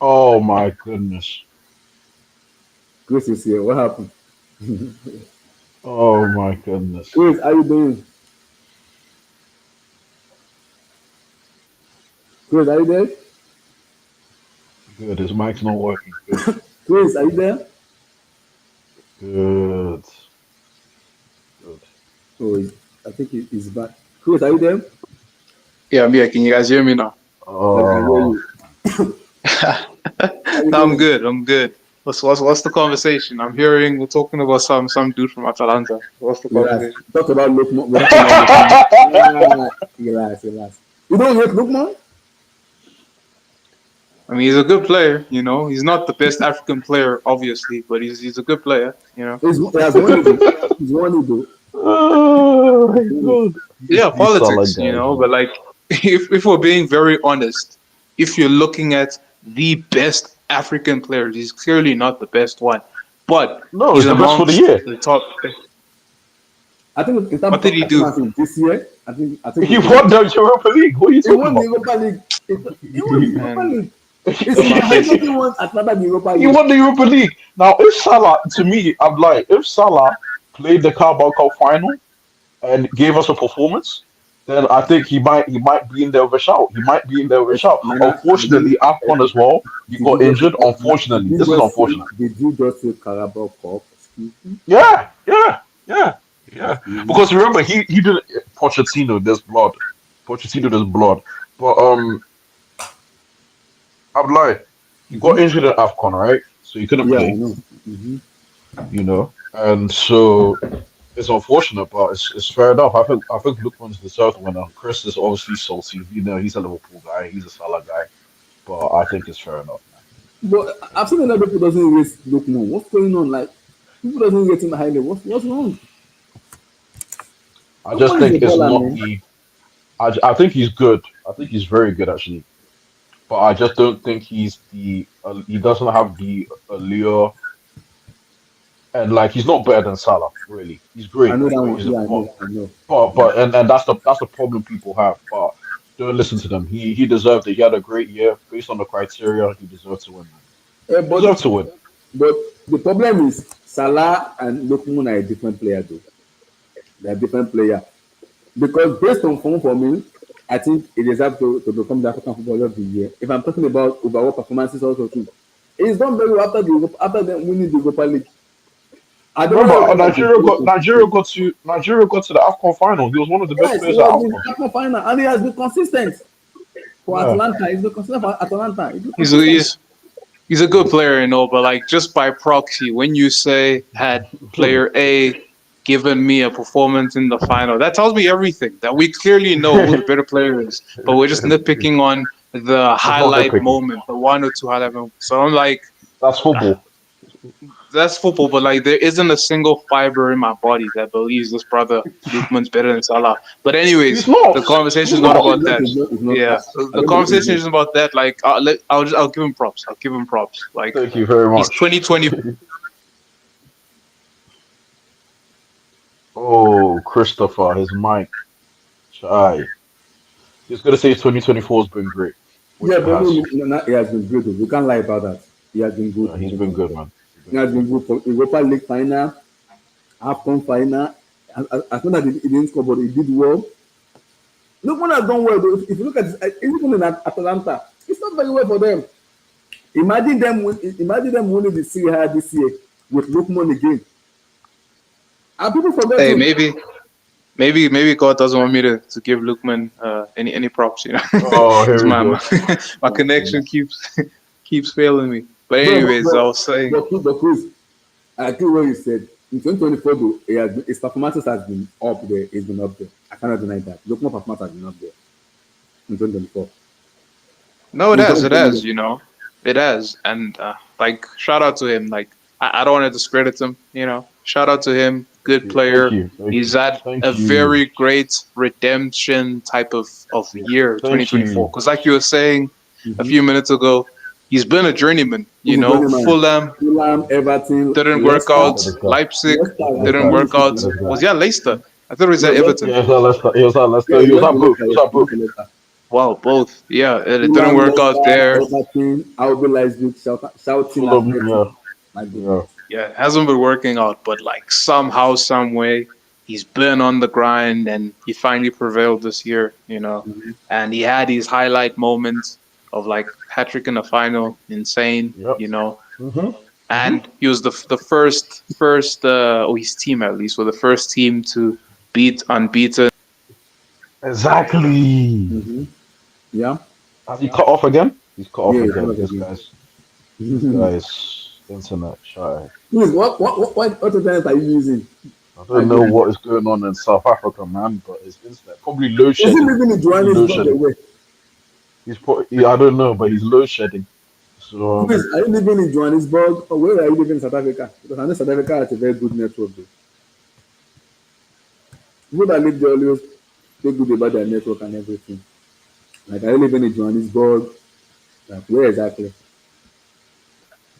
Oh my goodness. Chris is here. What happened? Oh my goodness. Chris, how you doing? Chris, are you there? Good. His mic's not working. Good. Chris, are you there? Good. Good. Oh, I think he's back. Chris, are you there? Yeah, I'm here. Can you guys hear me now? I can hear Oh, you. How you No, I'm doing? good. I'm good. What's the conversation? I'm hearing we're talking about some dude from Atalanta. What's the Relax. conversation? Talk about Lookman. We're talking about Lookman. Relax, relax. You don't hate Lookman? I mean, he's a good player. You know, he's not the best African player, obviously, but he's a good player. You know. He has won it. He's won it though. oh my God. Yeah, These Salah politics. You guys, know, man. but like, if we're being very honest, if you're looking at the best African players, he's clearly not the best one, but No, he's it's the best for the amongst year. the top. I think in terms What did of he do? performance this year, I think He he's won the Europa League. What are you he talking won the about? Europa League. He won the Europa And League. It's in my head he won Atlanta the Europa He League. won the Europa League. Now, if Salah, to me, I'm like, if Salah played the Carabao Cup final and gave us a performance, then I think he might be in there with a shout. He might be in there with a shout. Nana, Unfortunately, AFCON as well, he did you got just injured. Unfortunately, this is unfortunate. did you just say Carabao Cup? Excuse me. Yeah, yeah, yeah, yeah. Excuse me. Because remember, he did Pochettino. There's blood. Pochettino, there's blood. But I'm like, he got Mm-hmm. injured at AFCON, right? So he couldn't Yeah, I play. know. Mm-hmm. And so it's unfortunate, but it's fair enough. I think Lookman's the South winner. Chris is obviously salty. He's a Liverpool guy. He's a Salah guy, but I think it's fair enough, man. But I've seen a lot of people doesn't rate Lookman. What's going on? Like people doesn't rate him highly. What's wrong? I just Lookman is think a it's baller, not man. the. I think he's good. I think he's very good actually, but I just don't think he's the. He doesn't have the allure, and like he's not better than Salah. Really, he's I great, know that but one. he's a Yeah, I but know. I know. and that's the problem people have. But don't listen to them. He deserved it. He had a great year based on the criteria. He deserved to win, man. Eh, He deserved to win. but the problem is Salah and Lookman are a different player though. They are different player. Because based on form for me, I think it deserves to become the African Footballer of the Year. If I'm talking about overall performances also too. He's done very well after them winning the Europa League. Remember, Ademola has been Nigeria very got consistent. Nigeria got to the AFCON final. He was one of the best Yes, he players at was in AFCON. the African final and he has been consistent for Yeah, Atlanta. He's been consistent for Atalanta. He's been he's consistent. he's he's a good player, you know, but like just by proxy, when you say had player A given me a performance in the final, that tells me everything. That we clearly know who the better player is, but we're just nitpicking on the that's not highlight nitpicking. moment, the one or two highlight moment. So I'm like, That's football. that's football, but like there isn't a single fiber in my body that believes this brother Lukman's better than Salah. But He's anyways, not. the conversation He's is not not. about that. It's not. Yeah, I the don't believe it's conversation not. isn't about that. Like I'll give him props. I'll give him props. Like Thank you very he's much. 2020. Oh, Christopher, his mic. Chai. He's gonna say 2024 has been great, which Yeah, it but no, has. no, no, he has been good. Though. You can't lie about that. He has been good. He's been good, man. He's He been has good. been good for Europa League final. AFCON final. As long as he didn't score, but he did well. Lookman has done well. Though. If you look at this, even in Atalanta, it's not very well for them. Imagine them winning the Serie A this year with Lookman again. And people forget Hey, to. maybe God doesn't want me to give Lookman any props, you know. Oh, Because here we my go. my connection keeps failing me. But But, anyways, I was saying, but Chris, I agree what you said. In 2024, though, his performances has been up there. It's been up there. I cannot deny that. Lookman performance has been up there in 2024. no, it He's has, done it very has, well. you know, it has, and like shout out to him. Like I don't want to discredit him, you know. Shout out to him, good Thank player. you. Thank you. He's had a Thank you. very great redemption type of Yeah. year, Thank 2024. you. Because like you were saying a Mm-hmm. few minutes ago, he's been a journeyman. You He's a know, journeyman. Fulham Fulham, Everton, didn't work Leicester. out. Let us go. Leipzig Leicester, Let us Leicester didn't go. when he work should out. be. Let us go. Was he at Leicester? I thought he was No, at Leicester. Everton. Yeah, it was at Leicester. It was at Yeah, Leicester. he He was went at to both. Leicester. He was Yes, at he went both. to Leicester. Wow, both. Yeah, it didn't Fulham, work out Leicester, there. Everton, RB Leipzig, shouting at Fulham. Yeah. Everton. My Yeah. goodness. Yeah, it hasn't been working out, but like somehow, some way, he's been on the grind and he finally prevailed this year, you know. Mm-hmm. And he had these highlight moments of like hat trick in the final, insane, Yep. you know. Mhm. Mhm. And he was the first or his team at least were the first team to beat unbeaten. Exactly. Mm-hmm. Yeah. Has he cut off again? He's cut off Yeah, it's one again. of the This games. guy's this guy's internet shy. Please, what internet are you using? I My don't know goodness. what is going on in South Africa, man, but his internet probably load Is he shedding. living in Probably load Johannesburg or shedding. where? He's probably, yeah, I don't know, but he's load shedding. So Chris, are you living in Johannesburg or where are you living in South Africa? Because I know South Africa has a very good network though. People that live there always take good about their network and everything. Like are you living in Johannesburg? Like where exactly?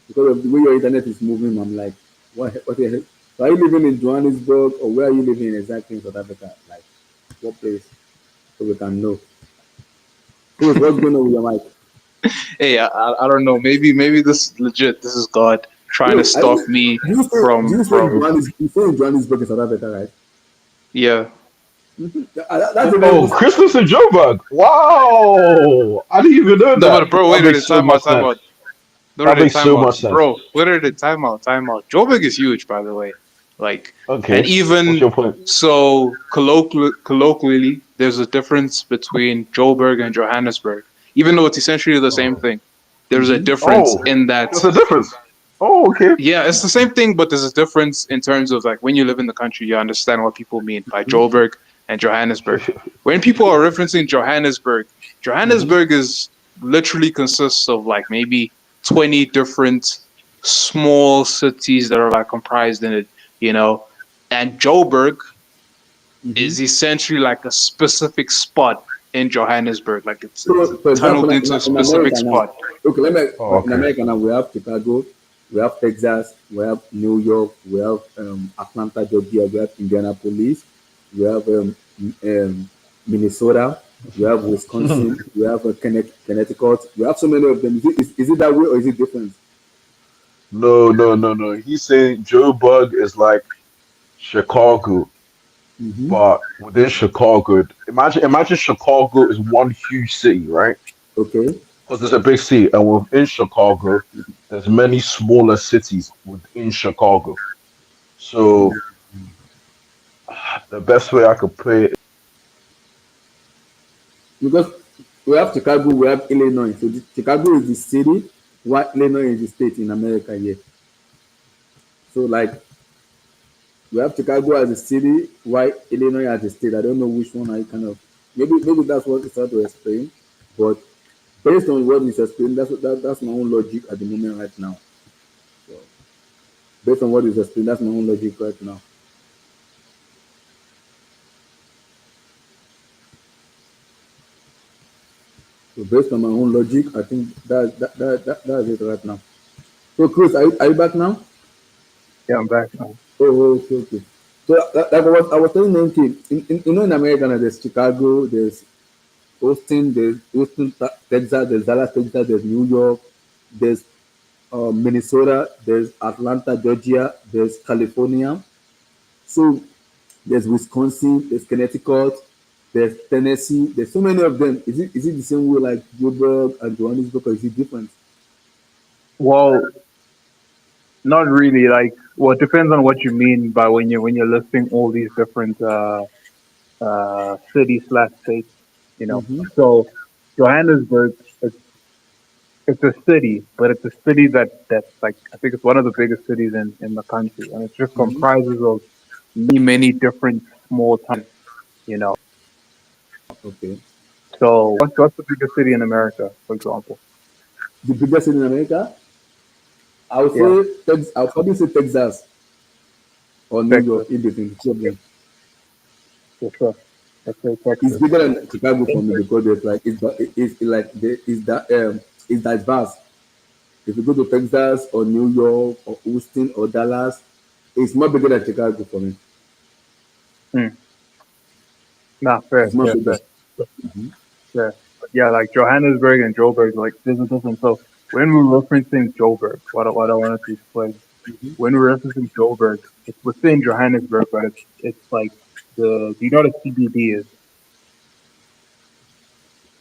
Because of the way your internet is moving, I'm like, what the heck? So are you living in Johannesburg or where are you living exactly in South Africa? Like what place? So we can know. Chris, what's going on with your mic? Hey, I don't know. Maybe this is legit. This is God trying to Yo, stop me do from you stay in from You stay in Johannesburg in South Africa, right? yeah. That's a very oh, good Christmas in Joburg. Wow. I didn't even know No, that. but bro, That wait a makes minute. so Time out. much Time out. sense. No, That no, makes time so out, much sense. bro. Literally, time out, time out. Joburg is huge, by the way. Like, and Okay. What's even your point? so, colloquially, there's a difference between Joburg and Johannesburg, even though it's essentially the same Oh. thing. There's a mm-hmm. difference Oh, in that. there's a difference. Oh, okay. Yeah, it's the same thing, but there's a difference in terms of like when you live in the country, you understand what people mean by Mm-hmm. Joburg and Johannesburg. When people are referencing Johannesburg, Mm-hmm. Johannesburg is literally consists of like maybe 20 different small cities that are like comprised in it, you know. And Joburg Mm-hmm. is essentially like a specific spot in Johannesburg, like it's So, for example, tunneled into a in specific America now, spot. okay, Oh, in okay. America now, we have Chicago, we have Texas, we have New York, we have Atlanta, Georgia, we have Indianapolis, we have Minnesota, we have Wisconsin, we have Connecticut, we have so many of them. Is it that way or is it different? No, no, no, no. He's saying Joe Bug is like Chicago, Mm-hmm. but within Chicago, imagine Chicago is one huge city, right? Okay. Because it's a big city, and within Chicago, there's many smaller cities within Chicago. So the best way I could put it, Because we have Chicago, we have Illinois. So Chicago is the city, while Illinois is the state in America here. So like we have Chicago as a city, while Illinois as a state. I don't know which one I kind of maybe that's what it's trying to explain. But based on what he's explaining, that's my own logic at the moment right now. So based on what he's explaining, that's my own logic right now. So based on my own logic, I think that's it right now. So Chris, are you back now? Yeah, I'm back now. Okay, okay. So like I was telling them, okay, in America, now, there's Chicago, there's Austin, Texas, there's Dallas, Texas, there's New York, there's Minnesota, there's Atlanta, Georgia, there's California, So there's Wisconsin, there's Connecticut, there's Tennessee. There's so many of them. Is it the same way like Joburg and Johannesburg, or is it different? Well, not really. Like, well, it depends on what you mean by when you're listing all these different cities slash states. You know, Mm-hmm. so Johannesburg, it's a city, but it's a city that's like I think it's one of the biggest cities in the country, and it just Mm-hmm. comprises of many different small towns. You know, Okay. so what's the biggest city in America, for example? The biggest city in America, Yeah, I'll probably say Texas or New Texas. York, in between the two of them. For sure. Let's say It's Texas. bigger than Chicago for me because there's like it's like it's diverse. If you go to Texas or New York or Houston or Dallas, it's more bigger than Chicago for me. Hmm. Nah, fair, It's more fair, bigger. fair. Yeah, yeah, like Johannesburg and Joburg, like there's a difference. So when we're referencing Joburg, what I wanted to explain, when we're referencing Joburg, it's within Johannesburg, but it's like do you know what a CBD is?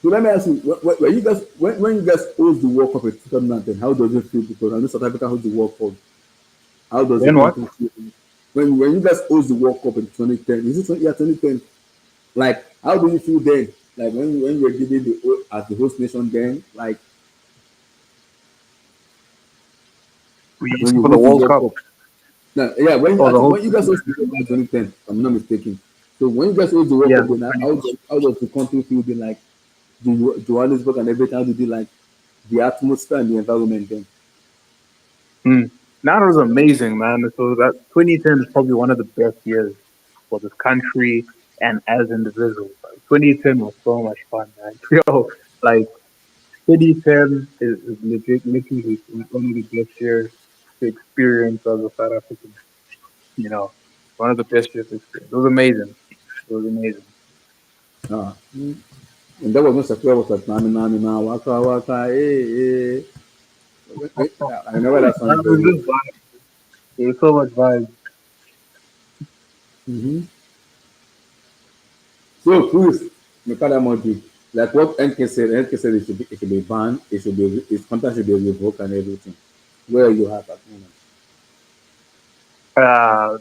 So let me ask you, when you guys when you guys host the World Cup in 2010, how does it feel? Because I know South Africa hosts the World Cup. How does the Then what? country feel? When you guys host the World Cup in 2010, is it 2010? Like how do you feel then? Like when you're giving as the host nation then, like We when used you for the host the World World Cup Cup. Now, yeah, or I the think whole when you guys host the World Cup in 2010, if I'm not mistaken. So when you guys host the World yeah. Cup, then how does the country feel? Then like the Johannesburg and everything. How did you like the atmosphere and the environment then? Mm. That was amazing, man. So that 2010 is probably one of the best years for this country and as individuals. Like, 2010 was so much fun, man. Yo, like 2010 is legit, literally one of the best years to experience as a South African. You know, one of the best years to experience. It was amazing. It was amazing. Ah, and that was when Shakira was like nani nani na waka waka eh eh. I remember that song It very was well. just vibe. There was so much vibe. Mm-hmm. So please, Mikada Modi, like what NK said it should be banned, its content should be revoked and everything. Where you have at the moment. Uh,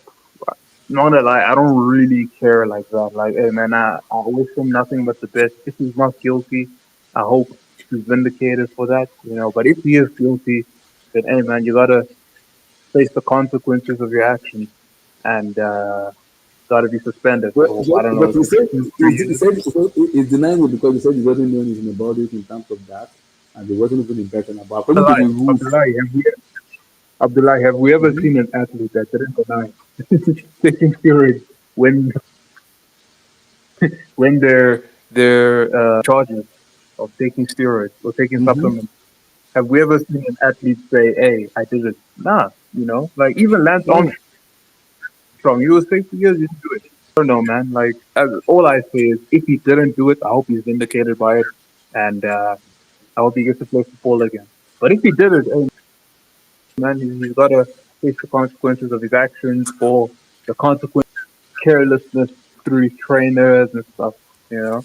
Not gonna lie, I don't really care like that. Like, hey man, I wish him nothing but the best. If he's not guilty, I hope he's vindicated for that, you know. But if he is guilty, then hey man, you gotta face the consequences of your actions and gotta be suspended for I don't know, But is he it said 2 3 years? he's denying it because he said he doesn't know anything about it in terms of that, and he wasn't even impression about. According to Abdullah, the rules, Abdullah, have we ever mm-hmm. seen an athlete that didn't deny taking steroids when when they're charges of taking steroids or taking Mm-hmm. supplements? Have we ever seen an athlete say, "Hey, I did it"? Nah, you know, like even Lance No. Armstrong, he was 60 years, he didn't do it. I don't know, man. Like, all I say is, if he didn't do it, I hope he's vindicated by it, and I hope he gets to play football again. But if he did it, hey, man, he's got to face the consequences of his actions or the consequence of carelessness through his trainers and stuff. You know.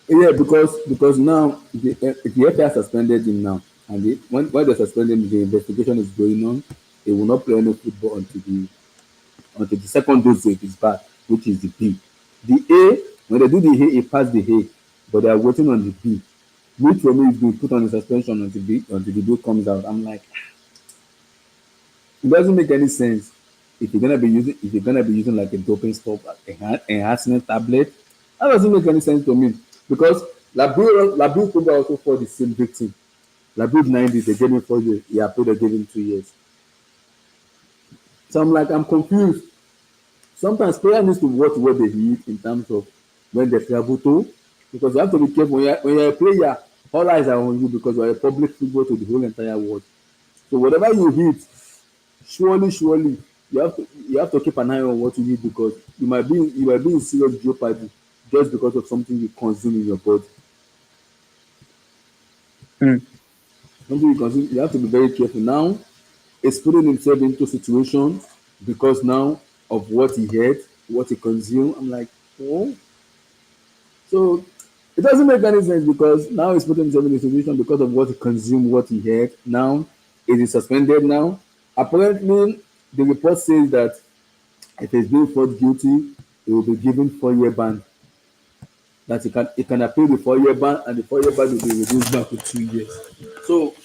Yeah, because now the FA suspended him now, and when they suspended him, the investigation is going on. He will not play any football until the second dosage is back, which is the B. The A, when they do the A, he passed the A, but they are waiting on the B, which for me is being put on the suspension until the B comes out. I'm like, it doesn't make any sense if you're gonna be using like a doping stuff, like enhancement tablet. That doesn't make any sense to me because Labu Koga also for the same victim. Labu 90, they gave him 4 years. Yeah, they gave him 2 years. So I'm like, I'm confused. Sometimes player needs to watch what they eat in terms of when they travel to, because you have to be careful when you're a player. All eyes are on you because you're a public figure to the whole entire world. So whatever you eat, surely you have to keep an eye on what you eat because you might be in serious jeopardy just because of something you consume in your body. Mm. Something you consume, you have to be very careful. Now, it's putting himself into situations. because now of what he had, what he consumed. I'm like, oh, so it doesn't make any sense because now he's putting himself in a situation because of what he consumed, what he had. Now it is suspended now. Apparently, the report says that if he's being found guilty, he will be given 4 year ban. That he can appeal the 4 year ban and the 4 year ban will be reduced back to 2 years. So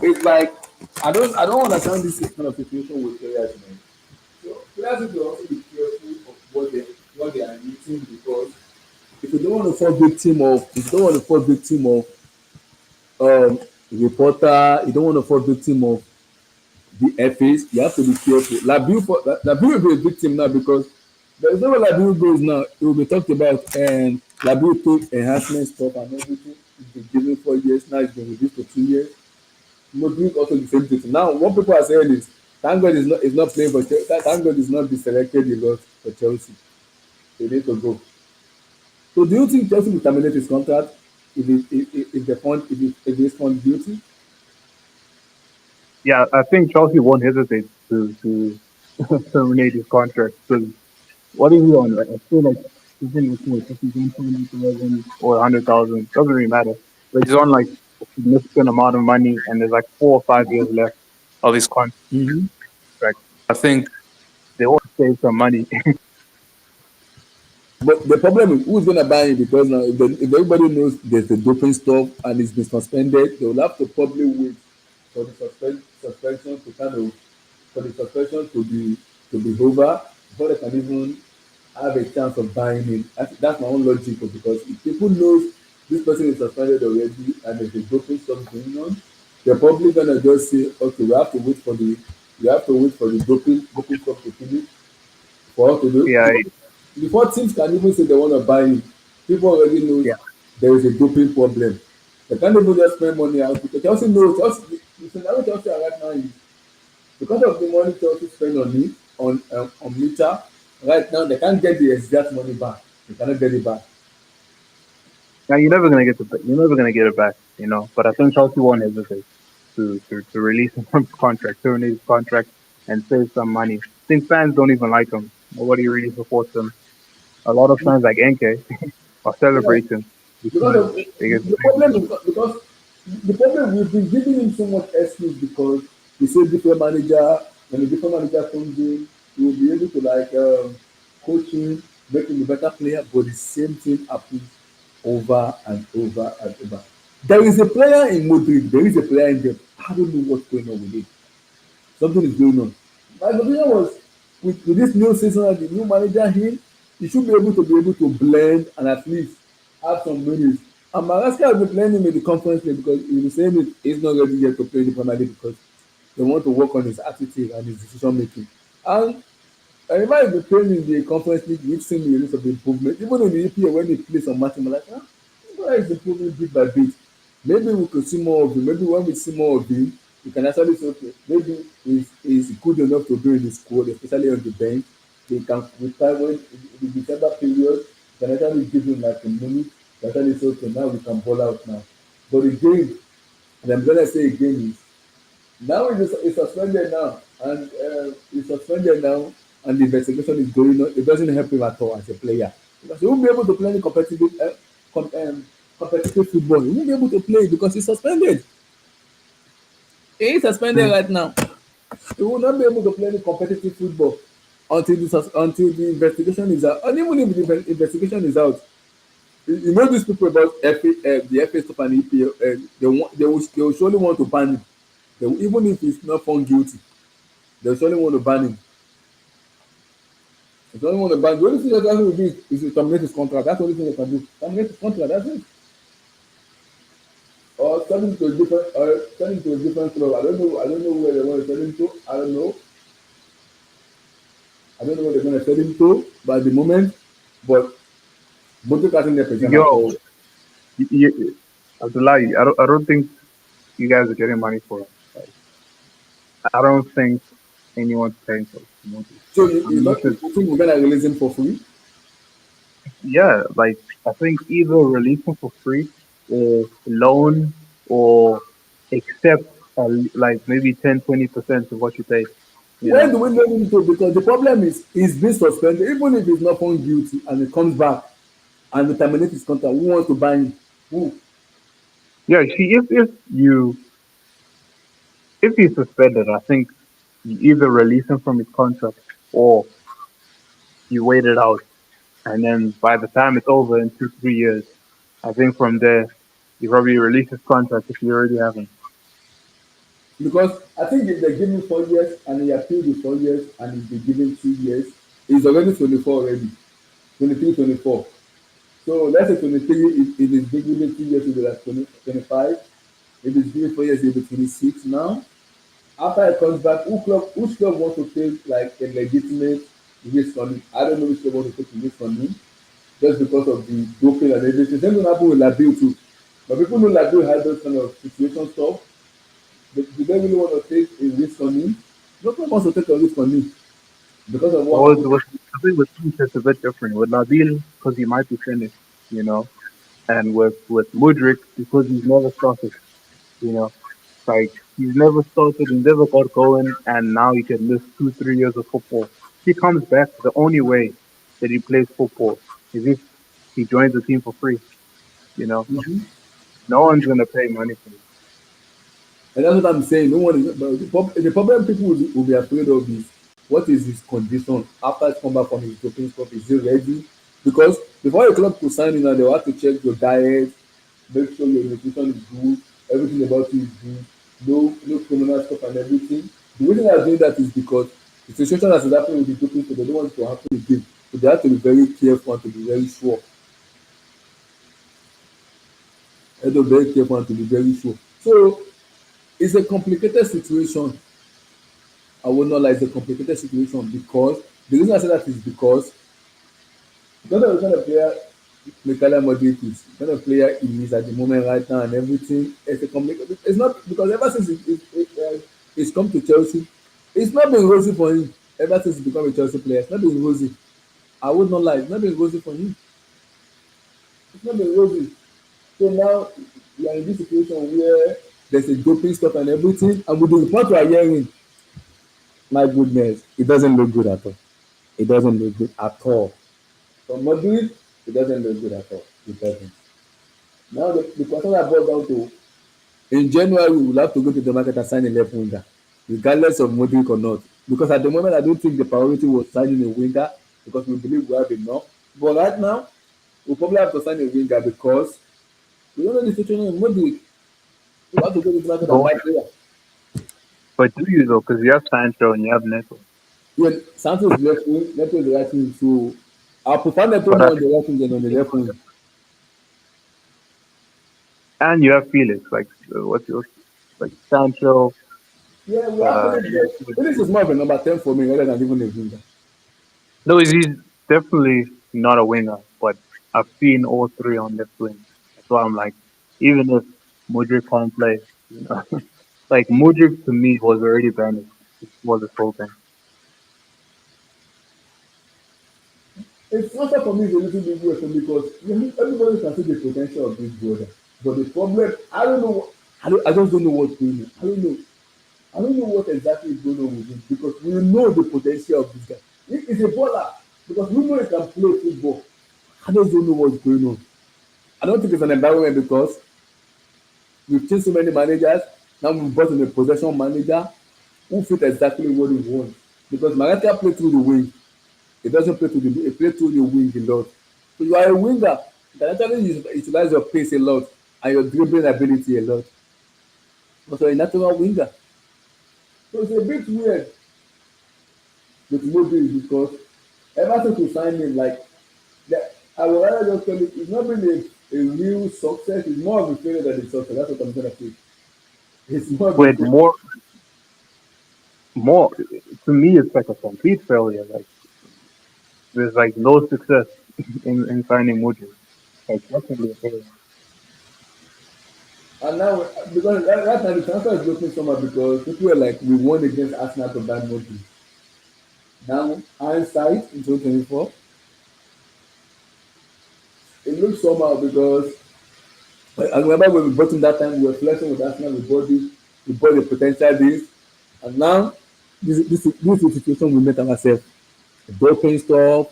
it's like I don't understand this kind of situation with players, man. So players need to also be careful of what they are eating because if you don't want to fall victim of if you don't want to fall victim of reporter, you don't want to fall victim of the FAs, you have to be careful. Labiu will be a victim now because there is no way Labiu goes now. It will be talked about and Labiu took enhancement stuff and everything. It's been given 4 years now. It's been reduced to 2 years. Mudryk also the same thing. Now, what people are saying is, thank God is not playing for Chelsea. Thank God is not be selected a lot for Chelsea. They need to go. So, do you think Chelsea will terminate his contract if the fund if he's found guilty? Yeah, I think Chelsea won't hesitate to terminate his contract because what is he on? Like, I feel like he's in like if he's on 20,000 or 100,000, doesn't really matter. But he's on like a significant amount of money, and there's like 4 or 5 years left of his contract. Mm-hmm. I think they want to save some money. But the problem is who's gonna buy it because now if everybody knows there's the doping stuff and it's been suspended, they will have to probably wait for the suspension to kind of for the suspension to be over before they can even have a chance of buying it. That's my own logic because if people knows this person is suspended already and there's a doping stuff going on, they're probably gonna just say, okay, we have to wait for the doping stuff to finish for us to do Yeah, before teams can even say they want to buy him, people already knows yeah, there is a doping problem. They can't even just spend money out because Chelsea knows the scenario Chelsea are right now is because of the money Chelsea spend on him on Mita right now they can't get the exact money back. They cannot get it back. now you're never gonna get it back, you know. But I think Chelsea won't hesitate to release him from his contract, terminate his contract, and save some money. I think fans don't even like him. Nobody really supports him. A lot of fans like NK are Yeah, celebrating because because they get the problem is because the problem we've been giving him so much excuse because we say different manager when a different manager comes in, he will be able to like coach him, make him a better player, but the same thing happens over and over and over. There is a player in Mudryk, there is a player in them. I don't know what's going on with it. Something is going on. My opinion was with this new season and the new manager here, he should be able to blend and at least have some minutes. And Maraska has been playing him in the conference league because he was saying it, he's not ready yet to play the Premier League because they want to work on his attitude and his decision making. And I remember he playing in the conference league, we've seen the release of improvement. Even in the EPL when he plays some matches, I'm like, this guy is improving bit by bit. Maybe we could see more of him. Maybe when we see more of him, we can actually say, okay, maybe he's good enough to be in the squad, especially on the bench. They can retire when in the December period, can actually give him like a minute. Can actually say, okay, now we can ball out now. But again, and I'm gonna say again is now it's suspended now, and it's suspended now, and the investigation is going on. It doesn't help him at all as a player because he won't be able to play any com- um, competitive football. He won't be able to play because he's suspended. He is suspended right now. He will not be able to play any competitive football until the investigation is out. And even if the investigation is out, you know these people about the FA stuff and EPL, they will surely want to ban him. Even if he's not found guilty, they surely want to ban him. They surely want to ban him. The only thing that can do is to terminate his contract. That's the only thing they can do. Terminate his contract. That's it. Or send him to a different club. I don't know. I don't know where they want to send him to. I don't know. I don't know where they're going to send him to. But at the moment, but Mudryk hasn't represent at yo, all. Abdullahi, I don't think you guys are getting money for it. Like, I don't think anyone's paying for it. So Unless you it's think we're going to release him for free? yeah, like I think either release them for free or loan or accept like maybe 10, 20% of what you pay. You When know, do we know him to? Because the problem is he's been suspended. Even if he's not found guilty and he comes back and we terminate his contract, who wants to buy him? Who? yeah. See, if he's suspended, I think you either release him from his contract or you wait it out, and then by the time it's over in 2 3 years, I think from there you probably release his contract if you already have him. Because I think if they give him 4 years and he appealed the 4 years and he's been given 2 years, he's already 24 already. 23, 24. So let's say 23, if it's been given 2 years, he'll be like 20, 25. If it's given 4 years, he'll be 26 now. After he comes back, which club wants to take like a legitimate risk on him? I don't know which club wants to take a risk on him just because of the doping and everything. Same thing happen with Labil too. But people know Labil had those kind of situation stuff. Do they really want to take a risk on him? No one wants to take a risk on him because of But what happened. I think with Keith it's a bit different. With Nabil, because he might be finished, you know, and with Mudryk because he's never started, you know, like he's never started, he never got going, and now he can miss 2 3 years of football. He comes back. The only way that he plays football is if he joins the team for free. You know, no one's gonna pay money for him. And that's what I'm saying. No one is. But the problem people will be afraid of is what is his condition after he come back from his doping stuff. Is he ready? Because before a club could sign you now, they will have to check your diet, make sure your nutrition is good, everything about you is good, no criminal stuff and everything. The reason they are doing that is because the situation that is happening with the doping stuff, they don't want it to happen again. So they have to be very careful and to be very sure. They have to be very careful and to be very sure. So it's a complicated situation. I would not like it's a complicated situation because the reason I say that is because of the kind of player Mikhail Mudryk is, the kind of player he is at the moment right now and everything. It's a complicated. It's not because ever since he's come to Chelsea, it's not been rosy for him. Ever since he become a Chelsea player, it's not been rosy. I would not lie, it's not been rosy for him. It's not been rosy. So now we are in this situation where there's a doping stuff and everything, and with the report we are hearing, my goodness, it doesn't look good at all. It doesn't look good at all. For Madrid, it doesn't look good at all. It doesn't. Now the question I brought down to in January we will have to go to the market and sign a left winger, regardless of Modric or not. Because at the moment I don't think the priority was signing a winger because we believe we have enough. But right now we probably have to sign a winger because we don't know the situation in Modric. We have to go to the market and But buy player. but do you though? Because you have Sancho and you have Neto. When Santos left wing, Neto is the right wing. So I prefer Neto But more on the right wing than on the left wing. and you have Felix. Like what's your like Sancho? Yeah, we have Felix You there. Felix is more of a number 10 for me rather than even a winger. no, he's definitely not a winger. But I've seen all three on left wing. So I'm like, even if Mudryk can't play, you know, like Mudryk to me was already banished. Was this whole thing. It's also for me it's a little bit weird because you know, everybody can see the potential of this brother. But the problem, I don't know. I just don't know what's going on. I don't know. I don't know what exactly is going on with him because we know the potential of this guy. He is a baller because we know he can play football. I just don't know what's going on. I don't think it's an environment because we've changed so many managers. Now we've brought in a possession manager who fit exactly what he wants. Because Maraca play through the wing. He doesn't play through the he play through the wing a lot. So you are a winger. You can actually utilize your pace a lot and your dribbling ability a lot. But you're a natural winger. So it's a bit weird with Mobile because ever since we signed him, like I would rather just tell you it's not been a real success, it's more of a failure than a success. That's what I'm gonna say. It's more of a With failure. more to me, it's like a complete failure. Like there's like no success in signing Mudryk. Like definitely a failure. And now because right now the transfer is looking somehow because people were like we won against Arsenal to buy Mobile. Now hindsight in 2024, it looks somehow because I remember when we bought him that time, we were flexing with Arsenal, we bought the potential deals, and now this is the situation we met ourselves. Broken stuff,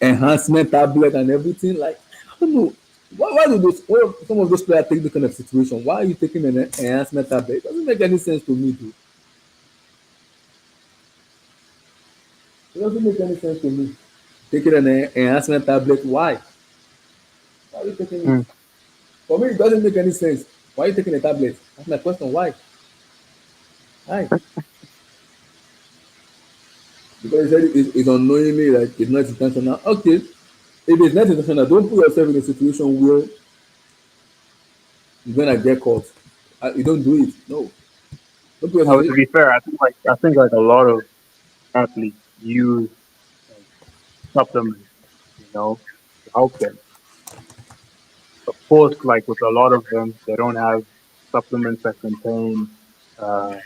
enhancement tablet and everything. Like, I don't know. Why do those some of those players take this kind of situation? Why are you taking an enhancement tablet? It doesn't make any sense to me, dude. It doesn't make any sense to me. Taking an enhancement tablet, why? Why are you taking it? Mm. For me, it doesn't make any sense. Why are you taking a tablet? That's my question. Why? Why? Because he said it's unknowingly, like it's not intentional. Okay, if it's not intentional, don't put yourself in a situation where you're gonna get caught. You don't do it. No. Don't put Now, yourself. to be fair, I think like a lot of athletes use like, supplements, to help them. Of course, like with a lot of them, they don't have supplements that contain uh,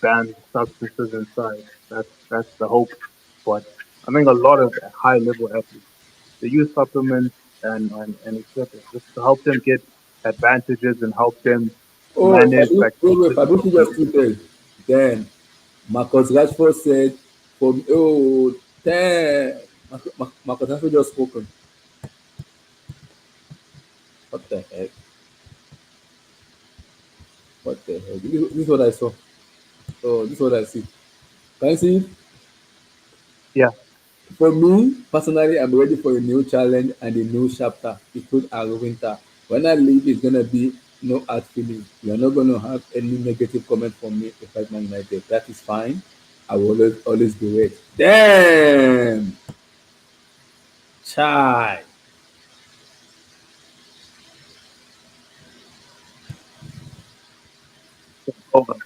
banned substances inside. That's the hope. But I think a lot of high level athletes they use supplements and etc. just to help them get advantages and help them Oh, manage like Wait, specific Fabricio just situations. tweeted. Then Marcus Rashford said, "For me, oh, damn, Marcus Rashford just spoken. What the heck? What the heck? This is what I saw. So this is what I see. Can you see it? Yeah, For me, personally, I'm ready for a new challenge and a new chapter. It could winter. When I leave, it's gonna be no hard feelings. You're not gonna have any negative comment from me if I'm Man United. That is fine. I will always do it. Damn, chai. all the,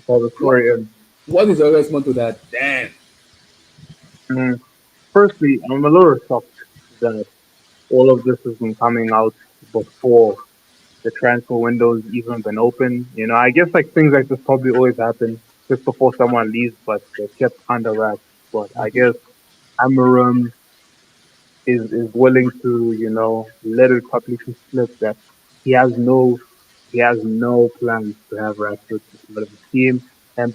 all the What story. And what is your response to that? Damn. mm, firstly, I'm a little shocked that all of this has been coming out before the transfer window's even been open. I guess like things like this probably always happen just before someone leaves, but they're kept under wraps. But I guess Amarim is willing to, let it publicly slip that he has no he has no plans to have Rashford as part of the team. And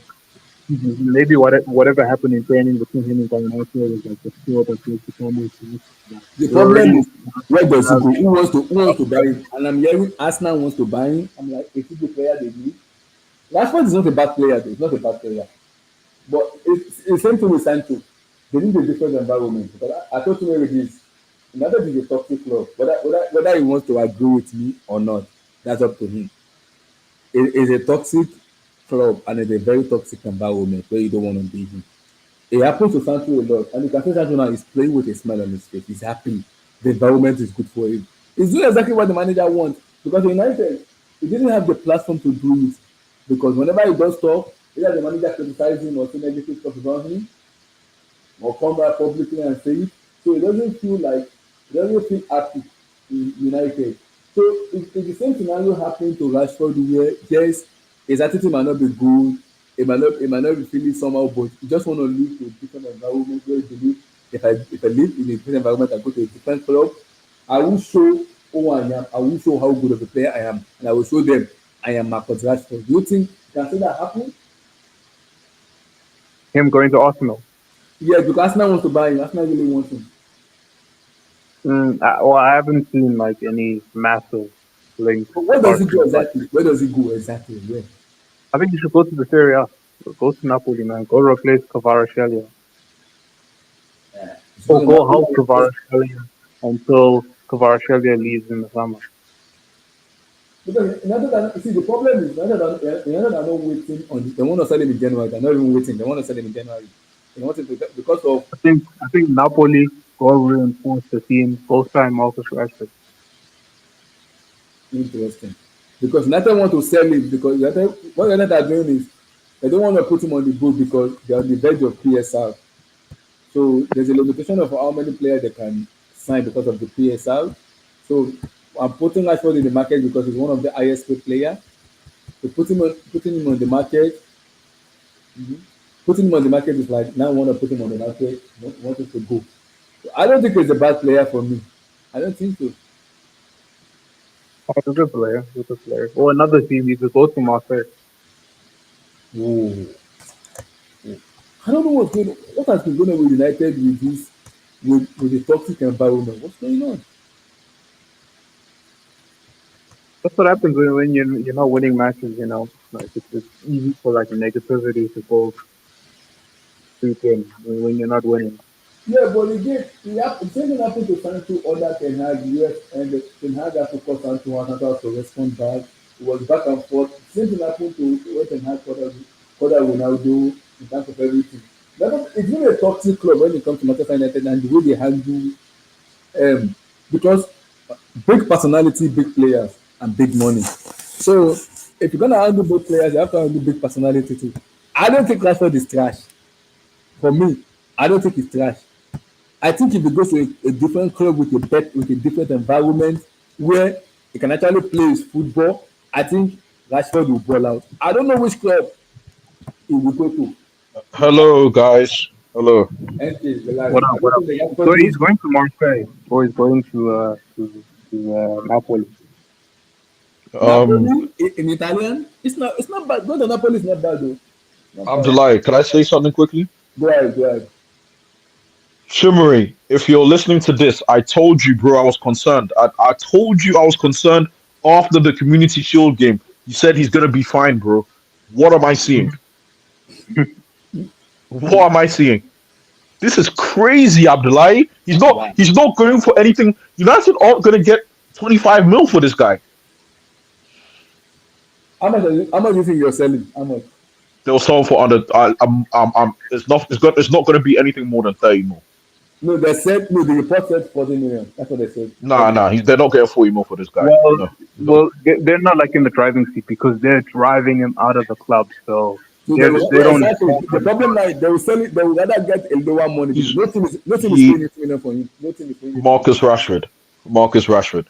maybe whatever happened in training between him and Congratulation was like the straw that broke the camel's back. That The they already problem is where does he have go? Who wants to buy him? And I'm hearing Arsenal wants to buy him. I'm like, is he the player they need? Rashford is not a bad player, though. He's not a bad player. But it's the same thing with Sancho. They need a different environment. Because I told you where it is. United is a toxic club. Whether he wants to agree with me or not, that's up to him. It is a toxic club and it's a very toxic environment where you don't want to be in. It happens to Sancho a lot. And you can see Sancho now is playing with a smile on his face. He's happy. The environment is good for him. He's doing exactly what the manager wants. Because United, he didn't have the platform to do it. Because whenever he does stuff, either the manager criticizes him or say negative stuff about him, or come back publicly and say it. So he doesn't feel happy in United. So it's the same scenario happening to Rashford where yes, his attitude might not be good, it might not be feeling somehow, but he just want to live to a different environment where he believe if I live in a different environment and go to a different club, I will show who I am, I will show how good of a player I am, and I will show them I am Marcus Rashford. Do you think you can see that happen? him going to Arsenal. Yes, because Arsenal wants to buy him. Arsenal really wants him. Well, I haven't seen like any massive links But to where does he go Arsenal, but exactly? Where does he go exactly? Where? I think you should go to the Serie A. Go to Napoli, man. Go replace Kvaratskhelia. He's Or going to go Napoli. help Kvaratskhelia until Kvaratskhelia leaves in the summer. Because United are, see, the problem is United are not waiting on. They want to sell him in January. They're not even waiting. They want to sell him in January. They want him to because of I think Napoli go reinforce the team. Go sign Marcus Rashford. interesting. Because United want to sell him because what United are doing is they don't want to put him on the book because they're on the verge of PSR. So there's a limitation of how many players they can sign because of the PSR. So I'm putting Rashford in the market because he's one of the highest paid players. So putting him on the market, putting him on the market is like now want to put him on the market, want him to go. So I don't think he's a bad player for me. I don't think so. Oh, he's a good player. He's a good player. Or another team, you could go to Marseille. Whoa. I don't know what has been going on with United with this with the toxic environment. What's going on? That's what happens when you're not winning matches. Like it's easy for like negativity to go creep in when you're not winning. Yeah, but again, the same thing happened to Sancho under Ten Hag. Yes, and Ten Hag had to call Sancho and Sancho has to respond back. It was back and forth. Same thing happened to when Ten Hag called out Ronaldo in terms of everything. It's been a toxic club when it comes to Manchester United and the way they handle um, because big personality, big players, and big money. So if you're gonna handle both players, you have to handle big personality too. I don't think Rashford is trash. For me, I don't think he's trash. I think if he goes to a different club with a different environment where he can actually play his football, I think Rashford will ball out. I don't know which club he will go to. Hello, guys. Hello. NK, like, What up? I What don't up? think the So Rashford he's is going to Marseille, or he's going to Napoli. Um, Napoli in Italian. It's not bad. Go to Napoli is not bad though. Not bad. Abdullahi, can I say something quickly? Go ahead, go ahead. Shimmery, if you're listening to this, I told you, bro, I was concerned. I told you I was concerned after the Community Shield game. You said he's gonna be fine, bro. What am I seeing? What am I seeing? This is crazy, Abdullahi. He's not. Wow. He's not going for anything. United aren't gonna get 25 mil for this guy. How much do you think you're selling? How much? They'll sell for under. It's not. It's got. It's not gonna be anything more than 30 mil. No, they said no. The report said 40 million. That's what they said. Nah, nah. They're not getting 40 mil for this guy. Well, No, no. they're not like in the driving seat because they're driving him out of the club, so So they they yeah, don't exactly. hold The him problem down. now is they will sell it. They will rather get a lower money because He's no team is paying he 8 million for him. No team is paying 8 million. Marcus Rashford. Marcus Rashford.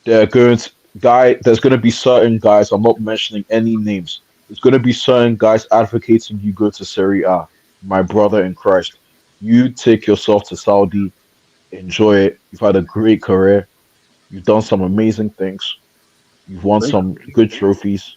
They're going to guy. There's going to be certain guys. I'm not mentioning any names. There's going to be certain guys advocating you go to Serie A. My brother in Christ, you take yourself to Saudi. Enjoy it. You've had a great career. You've done some amazing things. You've won Great. some good trophies.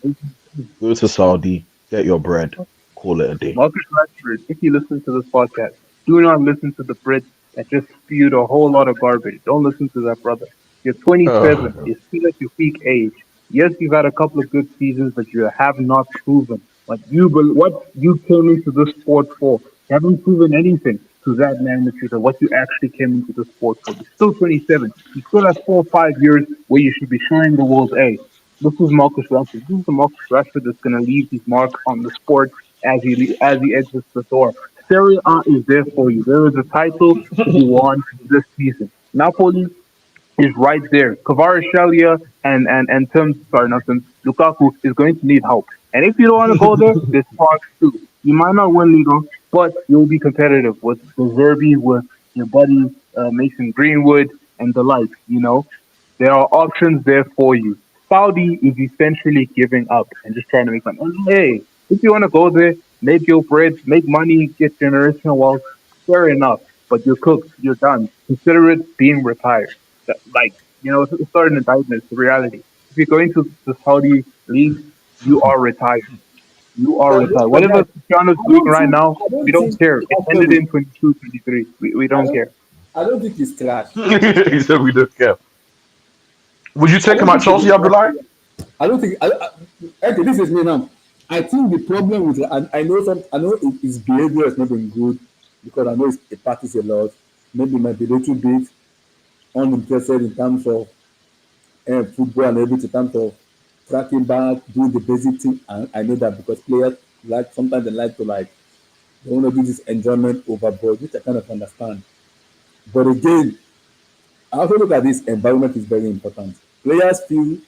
Go to Saudi. Get your bread. Call it a day. Marcus Rashford, if you listen to this podcast, do not listen to the Brit that just spewed a whole lot of garbage. Don't listen to that, brother. You're 27. Uh, You're still at your peak age. Yes, you've had a couple of good seasons, but you have not proven what you came into this sport for. You haven't proven anything to that magnitude of what you actually came into the sport for. You're still 27. You still have 4 or 5 years where you should be showing the world, hey, this is Marcus Rashford. This is the Marcus Rashford that's going to leave his mark on the sport as he exits the door. Serie A is there for you. There is a title to be won this season. Napoli is right there. Kvaratskhelia and Tim, sorry, not Tim, Lukaku is going to need help. And if you don't want to go there, there's France too. You might not win Liga, but you'll be competitive with the Zerbi, with your buddy Mason Greenwood, and the like. There are options there for you. Saudi is essentially giving up and just trying to make money. And hey, if you want to go there, make your bread, make money, get generational wealth, fair enough. But you're cooked, you're done. Consider it being retired. Like, it's not an indictment, it's a reality. If you're going to the Saudi league, you are retired. You are But retired. but Whatever guys, Cristiano's I doing don't right think now, I we don't don't think care. It ended Rashford is. in 22, 23. We I don't don't. care. I don't think he's trash. he said we don't care. Would you I take him don't at think he's Chelsea, a trash Abdullahi? player. I don't think. Okay, this is me now. I think the problem with and I know his behavior has not been good because I know he parties a lot. Maybe he might be a little bit uninterested in terms of football and everything, in terms of tracking back, doing the basic thing. And I know that because players like sometimes they like to they want to do this enjoyment overboard, which I kind of understand. But again, I also look at this environment is very important. Players feel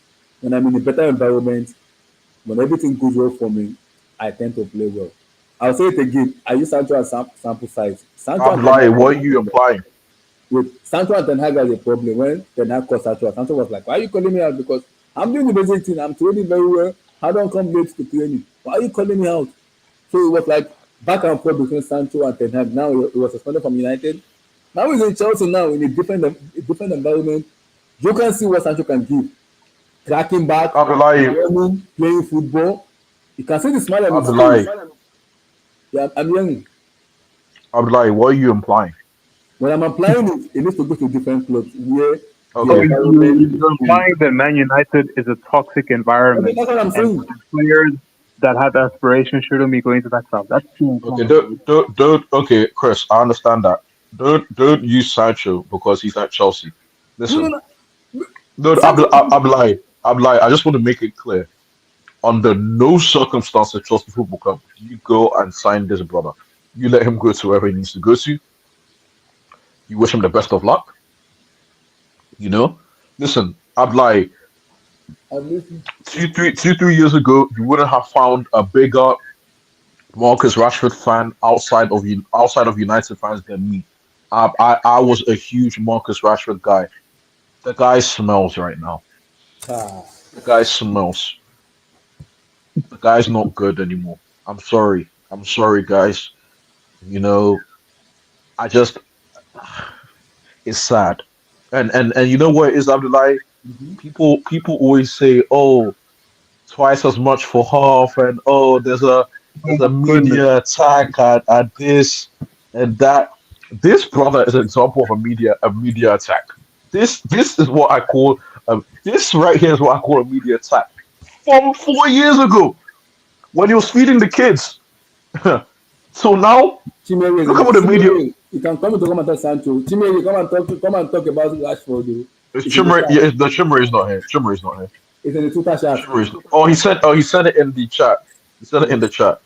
when I'm in a better environment, when everything goes well for me, I tend to play well. I'll say it again. I use Sancho as sample size. Sancho and Ten Abdullahi, Hag has what a are you problem. implying? With Sancho and Ten Hag has a problem. When Ten Hag called Sancho, Sancho was like, "Why are you calling me out? Because I'm doing the basic thing. I'm training very well. How don't come late to training? Why are you calling me out?" So it was like back and forth between Sancho and Ten Hag. Now he was suspended from United. Now he's in Chelsea now in a different environment. You can see what Sancho can give. Tracking back, Abdullahi, running, playing football. You can see the smile on his face. Abdullah, Yeah, I'm young. Abdullah, what are you implying? When I'm applying it, it needs to go to different clubs where the So Okay, environment is you're cool. implying that Man United is a toxic Okay, environment, that's what I'm and saying. players that have aspirations shouldn't be going to that club. That's what you're okay, implying, right? okay, Chris, I understand that. Don't use Sancho because he's at Chelsea. No, no, Listen, no. no, Sancho, Abdullah, I just want to make it clear. Under no circumstances, Chelsea Football Club, do you go and sign this brother. You let him go to wherever he needs to go to. You wish him the best of luck. You know, listen, Abdullah, I'm listening. 3 years ago, you wouldn't have found a bigger Marcus Rashford fan outside of United fans than me. I was a huge Marcus Rashford guy. The guy smells right now. Ah, The guy smells. The guy's not good anymore. I'm sorry. I'm sorry, guys. You know, I just it's sad. And you know what it is, Abdullah? People always say, oh, twice as much for half, and oh, Oh there's my a goodness. media attack at this and that. This brother is an example of a media attack. This is what I call this right here is what I call a media attack. From 4 years ago when he was feeding the kids. So now look at what the media. Chimere, you can come to come and talk Sancho. Chimere, come and talk about Rashford. Though. It's It's in the Chimera, chat. yeah, the Chimera is not here. Chimera is not here. It's in the Twitter chat. Chimera is not. He said it in the chat. He said it in the Yes. chat.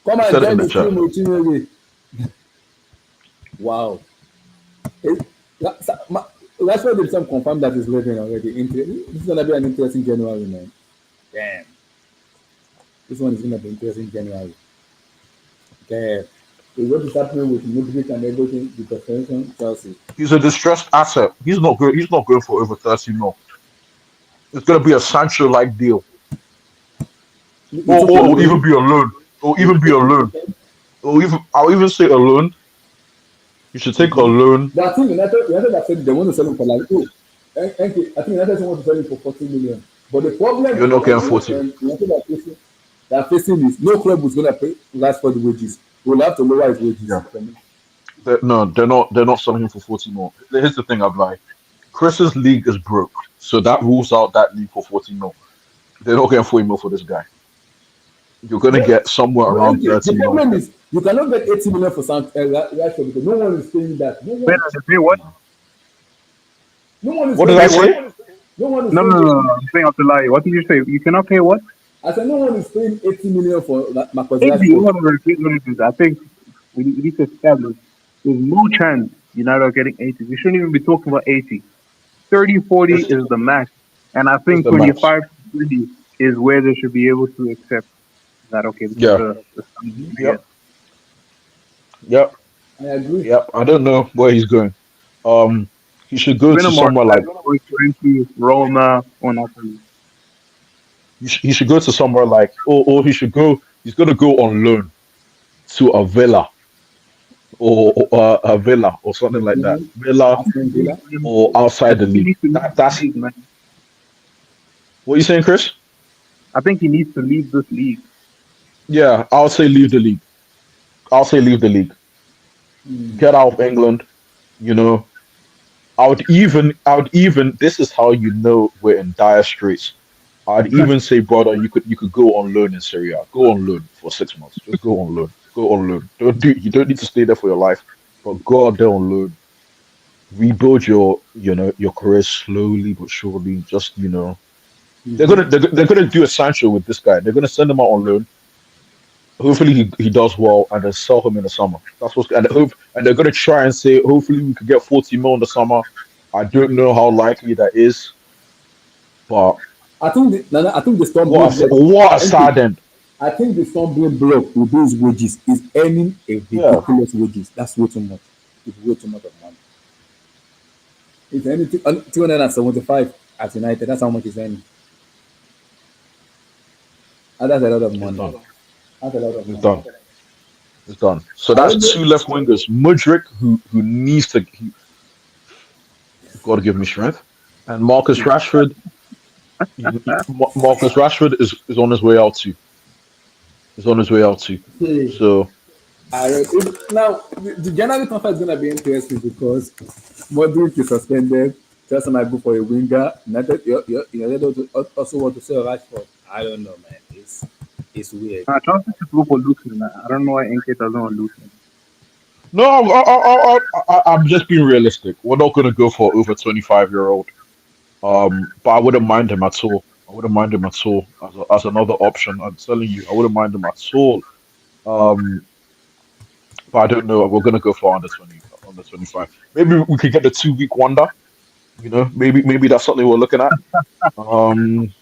Come He and said it in join the the chat. team with Chimere. Wow. It, Rashford himself confirmed that he's leaving already. This is gonna be an interesting January, man. Damn. This one is gonna be interesting January. Damn. So what is happening with Mudryk and everything, the suspension, Chelsea. He's a distressed asset. He's not good. He's not going for over 30 mil. It's gonna be a Sancho like deal, You took a or even loan. be a loan, or You even be took a a loan, loan. or even I'll even say a loan. You should take a loan. But I think United have said they want to sell him for like, oh, I think United want to sell him for 40 million. But the problem You're not that getting 40. United are facing is no club is going to pay Rashford the wages. We'll have to lower his wages Yeah, for me. no, they're not. They're not selling him for 40 more. Here's the thing, I'm like, Chris's league is broke, so that rules out that league for 40 mil. They're not getting 40 mil for this guy. You're gonna But, get somewhere but around okay, the 30 mil. problem is you cannot get 80 million for Rashford because no one is paying that. No Wait, one. say what? No one is What did paying I Say 80. what? say? No one is No, paying no, no, 80. no. I'm saying out the lie. What did you say? You cannot pay what? I said no one is paying 80 million for Marcus 80. Rashford. Whatever it is, what it is. I think we need to establish there's no chance United are getting 80. We shouldn't even be talking about 80. 30, 40 It's is the max. And I it's think the max. 25 to 30 is where they should be able to accept that, okay, this is Yeah. the standard we're going to get. Yep. Yep. I agree. Yep. I don't know where he's going. Um, he should go to Minimum somewhere like like Fiorentina, Roma, or Napoli. he should go to somewhere like or he should go. He's gonna go on loan to a Villa or a Villa or something like that. Villa Aston Villa. or I outside the think he league. needs to leave this That's league, man. what you saying, Chris? I think he needs to leave this league. Yeah, I'll say leave the league. I'll say leave the league. Get out of England. You know, I would even. This is how you know we're in dire straits. I'd even say, brother, you could go on loan in Serie A. Go on loan for 6 months. Just go on loan. Go on loan. You don't need to stay there for your life, but go out there on loan. Rebuild your career slowly but surely. Just they're gonna do a Sancho with this guy. They're gonna send him out on loan. Hopefully he does well and then sell him in the summer. That's what's and they're gonna try and say hopefully we could get 40 mil in the summer. I don't know how likely that is, but I think the stumbling what block. what a Thank you. sad end. I think the stumbling block with those wages is earning a Yeah, ridiculous wages. That's way too much. It's way too much of money. It's anything 275 at United. That's how much it's earning. And that's a lot of it's money. done. That's a lot of It's money. done. It's done. So I that's don't know. two left wingers. Mudryk, who needs to got to give me strength, and Marcus Rashford. Marcus Rashford is on his way out too. He's on his way out too. Hey, So now the January transfer is gonna be interesting because Mudryk is suspended. Chelsea might go for a winger. United also want to sell Rashford. I don't know, man. It's weird. Chelsea should go for Luton. I don't know why NK doesn't want Luton. no, I'm just being realistic. We're not gonna go for over 25-year-old. But I wouldn't mind him at all. I wouldn't mind him at all as another option. I'm telling you, I wouldn't mind him at all. Um, but I don't know. We're gonna go for under 25. Maybe we could get the 2 week wonder. Maybe that's something we're looking at. Um,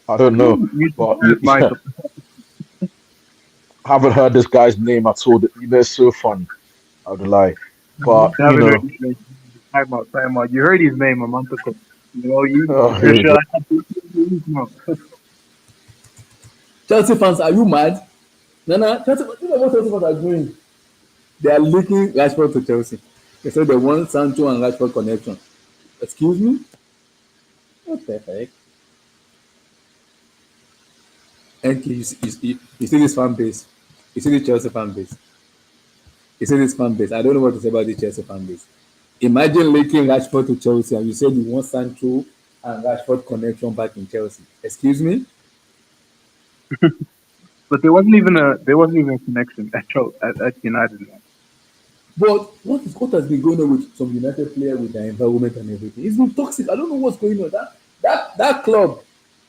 I don't know, You but might yeah, haven't heard this guy's name at all. It's so funny. I would lie, but haven't heard his name. Time out, time out. You heard his name a month ago. You know, here you're we sure go. no. Chelsea fans, are you mad? No. You know what Chelsea fans are doing? They are linking Rashford to Chelsea. They say they want Sancho and Rashford connection. Excuse me? What the heck? NK, you see this fan base. You see the Chelsea fan base. You see this fan base. I don't know what to say about the Chelsea fan base. Imagine linking Rashford to Chelsea and you said you want Sancho and Rashford connection back in Chelsea. Excuse me? But there wasn't even a connection at United. Man. But what has been going on with some United players with their environment and everything? It's been toxic. I don't know what's going on. That club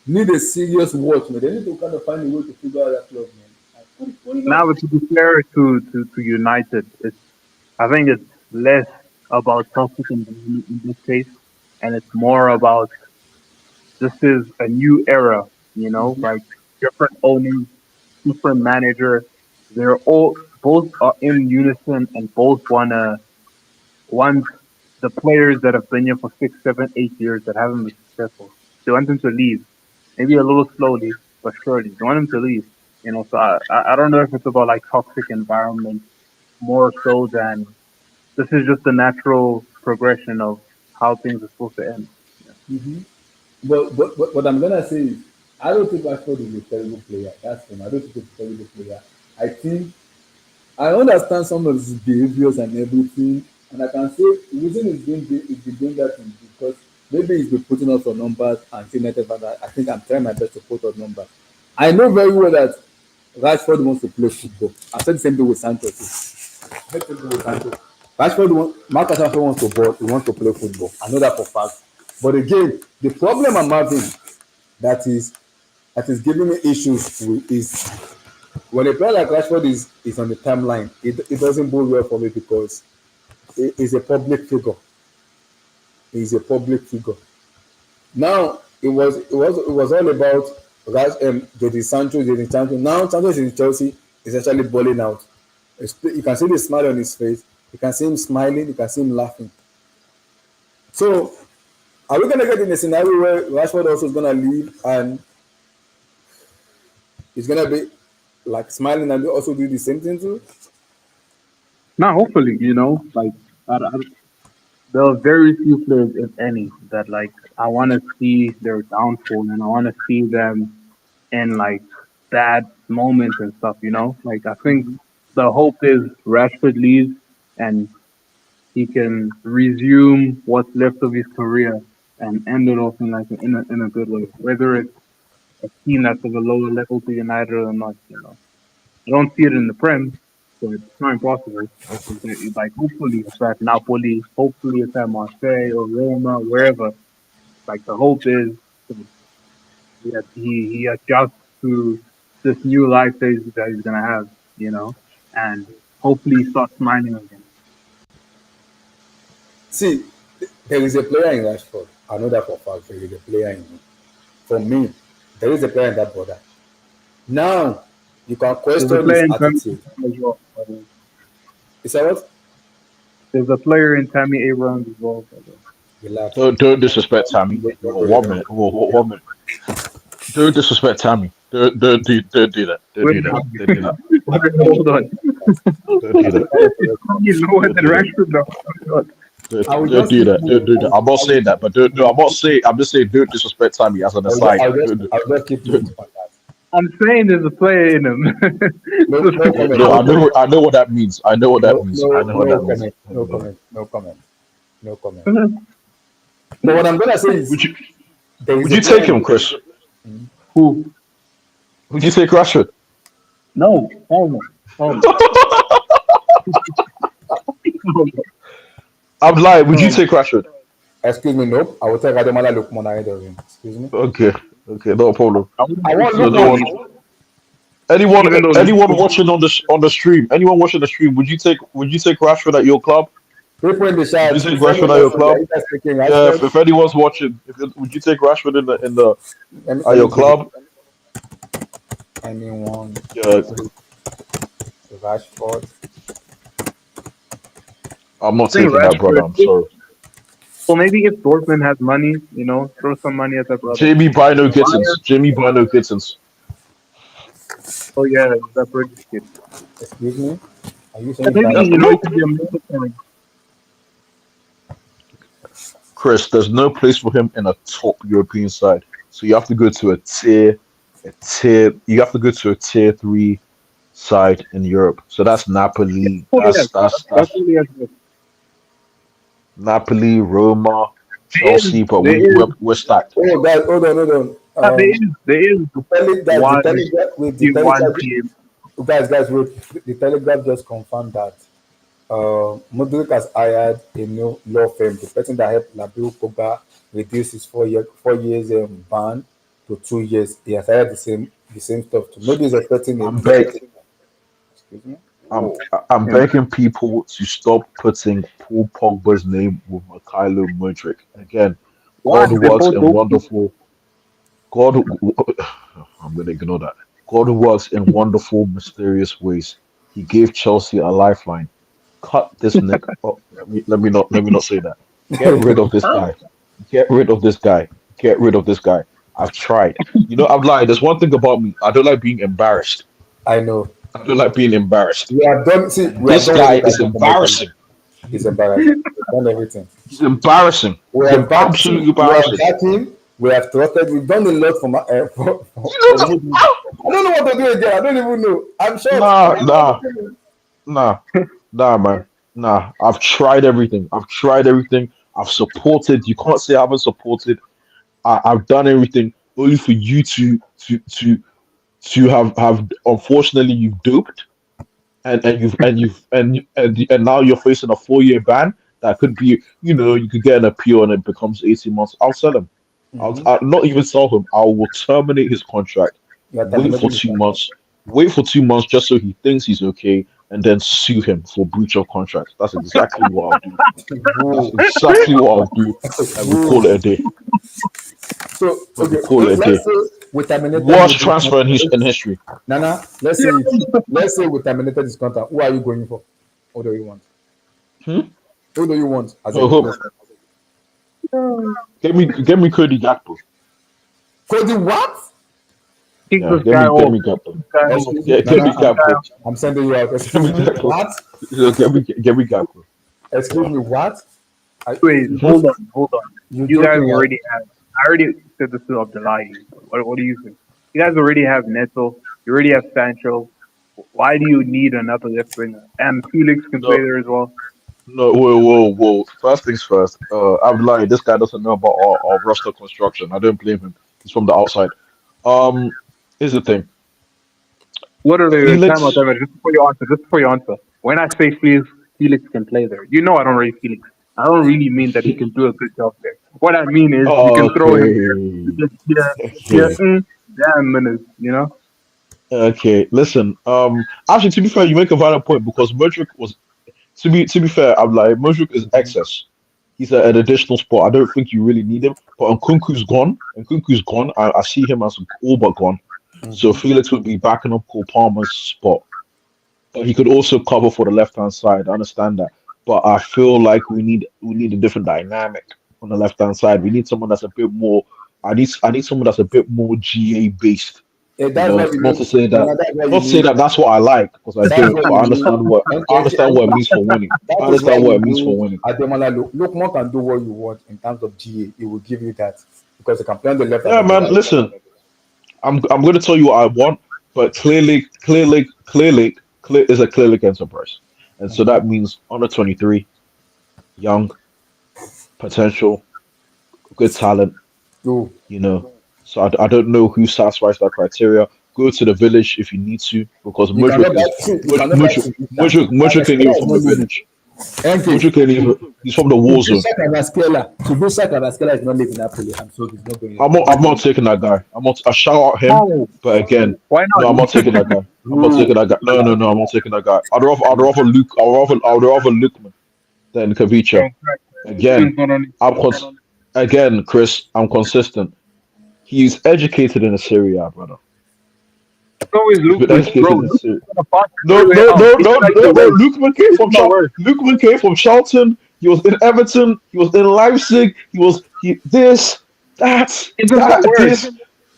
need a serious watch, man. They need to kind of find a way to figure out that club, man. Like, what's going on? Now, but to be fair to United, I think it's less about toxic environment in this case, and it's more about this is a new era. You know, like different owners, different manager. They're all both are in unison and both want the players that have been here for 6, 7, 8 years that haven't been successful. They want them to leave, maybe a little slowly but surely. They want them to leave. You know, so I don't know if it's about like toxic environment more so than this is just the natural progression of how things are supposed to end. Yeah. Mm-hmm. But what I'm gonna say is, I don't think Rashford is a terrible player. That's him. I don't think he's a terrible player. I think I understand some of his behaviors and everything, and I can say the reason he's been doing that is because maybe he's been putting up some numbers and saying that I think I'm trying my best to put up numbers. I know very well that Rashford wants to play football. I said the same thing with Sancho too. I said the same thing with Sancho. Marcus Rashford wants to ball. He wants to play football. I know that for fact. But again, the problem I'm having that is that is giving me issues with is when a player like Rashford is on the timeline, it doesn't bode well for me because he's a public figure. He's a public figure. Now it was all about Jadon Sancho. Now Sancho is in Chelsea, is actually balling out. You can see the smile on his face. You can see him smiling. You can see him laughing. So are we gonna get in a scenario where Rashford also is gonna leave and he's gonna be like smiling and also do the same thing too? Now, hopefully, you know, like there are very few players, if any, that like I want to see their downfall and I want to see them in like bad moments and stuff. You know, like I think the hope is Rashford leaves and he can resume what's left of his career and end it off in like in a good way, whether it's a team that's of a lower level to United or not. You know, I don't see it in the Prem, but it's not impossible. Like hopefully it's at Napoli, hopefully it's at Marseille or Roma, wherever. Like the hope is that he adjusts to this new life that he's gonna have, you know, and hopefully he starts smiling again. See, there is a player in Rashford. I know that for a fact. There is a player in him. For me, there is a player in that border. Now, you can There's a question player his in Tammy attitude. Abraham as well. By the way. Is that what? There's a player in Tammy Abraham as well. By the way. Relax. Don't disrespect Tammy. Don't Whoa, go one there. minute. Whoa, 1 minute. Don't disrespect Tammy. Don't do that. Don't Wait, do that. Don't do that. hold on. Don't do that. It's Tammy lower Don't than do that. Rashford now. Oh my God. I will Don't just do keep that. Don't moving. do that. I'm not saying that, but don't. No, I'm not saying. I'm just saying don't disrespect Tammy as an aside. I'll just keep Don't, moving on that. I'm saying there's a player in him. No, So, no Yeah, comment. no, No comment. I know what that means. I know what that No, means. I no, know what no that means. comment. I No know that. comment. No comment. No comment. But what I'm gonna say is Would you there is would a you take player. him, Chris? who? Would you take Rashford? No, hell no, hell no, hell I'm lying. Would you no. take Rashford? Excuse me, nope. I will take Ademola Lookman ahead of him. Excuse me. Okay, okay, no problem. I wouldn't I take want So no Lookman Lookman. one, either, anyone, even though anyone watching on the stream, anyone watching the stream, would you take Rashford at your club? People in the Would chat, you take send a Rashford at your message. Are club? you guys speaking Yeah, Rashford? if anyone's watching, would you take Rashford in the Let at me your give it club? anyone. Yeah, Rashford. I'm not I think taking that, brother. Rashford. I'm sorry. Well, maybe if Dortmund has money, throw some money at that brother. Jamie Bino Bayern. Gittins. Jamie Bino Gittins. Oh yeah, that British kid. Excuse me. Are you And saying maybe Biden? he could be a middle point. Chris, there's no place for him in a top European side. So you have to go to you have to go to a tier three side in Europe. So that's Napoli, Oh yes, that's that's what he has. Napoli, Roma, There is, Chelsea, but there is, we're stacked. Oh, guys, hold on, hold on. there is The one telegraph, wait, the one telegraph, team. guys, wait. The telegraph just confirmed that Mudryk has hired a new law firm, the person that helped Nabil Koga reduce his 4 years ban to 2 years. He has hired the same stuff too. Maybe he's expecting a I'm he's beg expecting. Excuse me. I'm Whoa. I'm You know, begging people to stop putting Paul Pogba's name with Mikhailo Mudryk. Again, why God they works both in dope? wonderful God, I'm going to ignore that. God works in wonderful, mysterious ways. He gave Chelsea a lifeline. Cut this neck. Oh, let me not say that. Get rid of this guy. Get rid of this guy. Get rid of this guy. I've tried. You know, I'm lying. There's one thing about me. I don't like being embarrassed. I know. I don't like being embarrassed. We have done. See, we have This done what guy we can is do for Michael. embarrassing. He's embarrassing. We've done everything. He's embarrassing. We He's have backed. See, absolutely we have embarrassing. backed him. We have trusted. We've done a lot for You for know, Mudryk. I don't know what to do again. I don't even know. I'm shocked. I nah, don't know nah. what to do. Nah, nah, man. Nah, I've tried everything. I've tried everything. I've supported. You can't say I haven't supported. I've done everything only for you to have. Unfortunately, you've duped, and now you're facing a 4 year ban that could be. You know, you could get an appeal and it becomes 18 months. I'll sell him. I'll not even sell him. I will terminate his contract. You are Wait for terminating his 2 months. contract. Wait for 2 months just so he thinks he's okay, and then sue him for breach of contract. That's exactly what I'll do. That's Whoa. exactly what I'll do, and we call Whoa. it a day. So And we okay, call it a let's day. say we terminated Worst Mudryk's transfer in contract. history. Nana, let's say we terminated his contract. Who are you going for? Who do you want? Hmm? Who do you want as a Who? replacement? Get me Cody Gakpo. Cody what? kick Yeah, this guy get off. me Kick Gakpo. this guy off. Excuse me, Get Nana. me Kick this guy Gakpo. off. I'm sending you out. Get Excuse me me. Gakpo. What? Get me Gakpo. Excuse me. What? I, Wait, Mhm. hold on. you You guys joking, right? already have. I already said this to Abdullahi. What do you think? You guys already have Neto. You already have Sancho. Why do you need another left winger? And Felix can play No, there as well. no, whoa. First things first. I'm lying. This guy doesn't know about our roster construction. I don't blame him. He's from the outside. Um, Here's the thing. What are the Felix. time out? Just before you answer, just before you answer. When I say Felix can play there, I don't rate Felix. I don't really mean that he can do a good job there. What I mean is you can throw him there. Okay. Just Okay. damn minutes. Okay. Listen. Actually, to be fair, you make a valid point because Mudryk was. To be fair, I'm like Mudryk is excess. He's an additional spot. I don't think you really need him. But Nkunku's gone. Nkunku's gone. I see him as all but gone. So Mm-hmm. Felix would be backing up Cole Palmer's spot. But he could also cover for the left hand side. I understand that. But I feel like we need a different dynamic on the left hand side. We need someone that's a bit more. I need someone that's a bit more GA based. Yeah, You that's know, what you not to need. say that, Nana, that's what you not to say need. that that's what I like because I That's don't. what But you need. I understand what it means for winning. That I is why understand you what it means for need winning. Ademola. Look, more can do what you want in terms of GA. It will give you that because he can play on the left and Yeah, on the man. right. Listen, I'm going to tell you what I want, but clear is a clear enterprise, and so that means under 23, young, potential, good talent. So You know, so I don't know who satisfies that criteria. Go to the village if you need to, because you cannot buy you cannot buy Sivita. Mudryk ain't even Kvaratskhelia is from not the living. village. Okay. Mudryk ain't even. He's from the war zone. Kvaratskhelia is not living Napoli. I'm sorry, he's not going anywhere. I'm not taking that guy. I shout out him, No, but again, why no, not? I'm not taking that guy. I'm not Bro, taking that guy. No, I'm not taking that guy. I'd rather Lookman than Kavicha. Again, Lookman's not on. again, Chris, I'm consistent. He's educated in the Serie A, brother. So is He's been Lookman, educated bro. in the Serie. Lookman's gonna pass No, everywhere no, else. no, He no, just likes no, to no. rest. This is my word. Lookman came from Charlton. He was in Everton. He was in Leipzig. He this, Give him my word. this.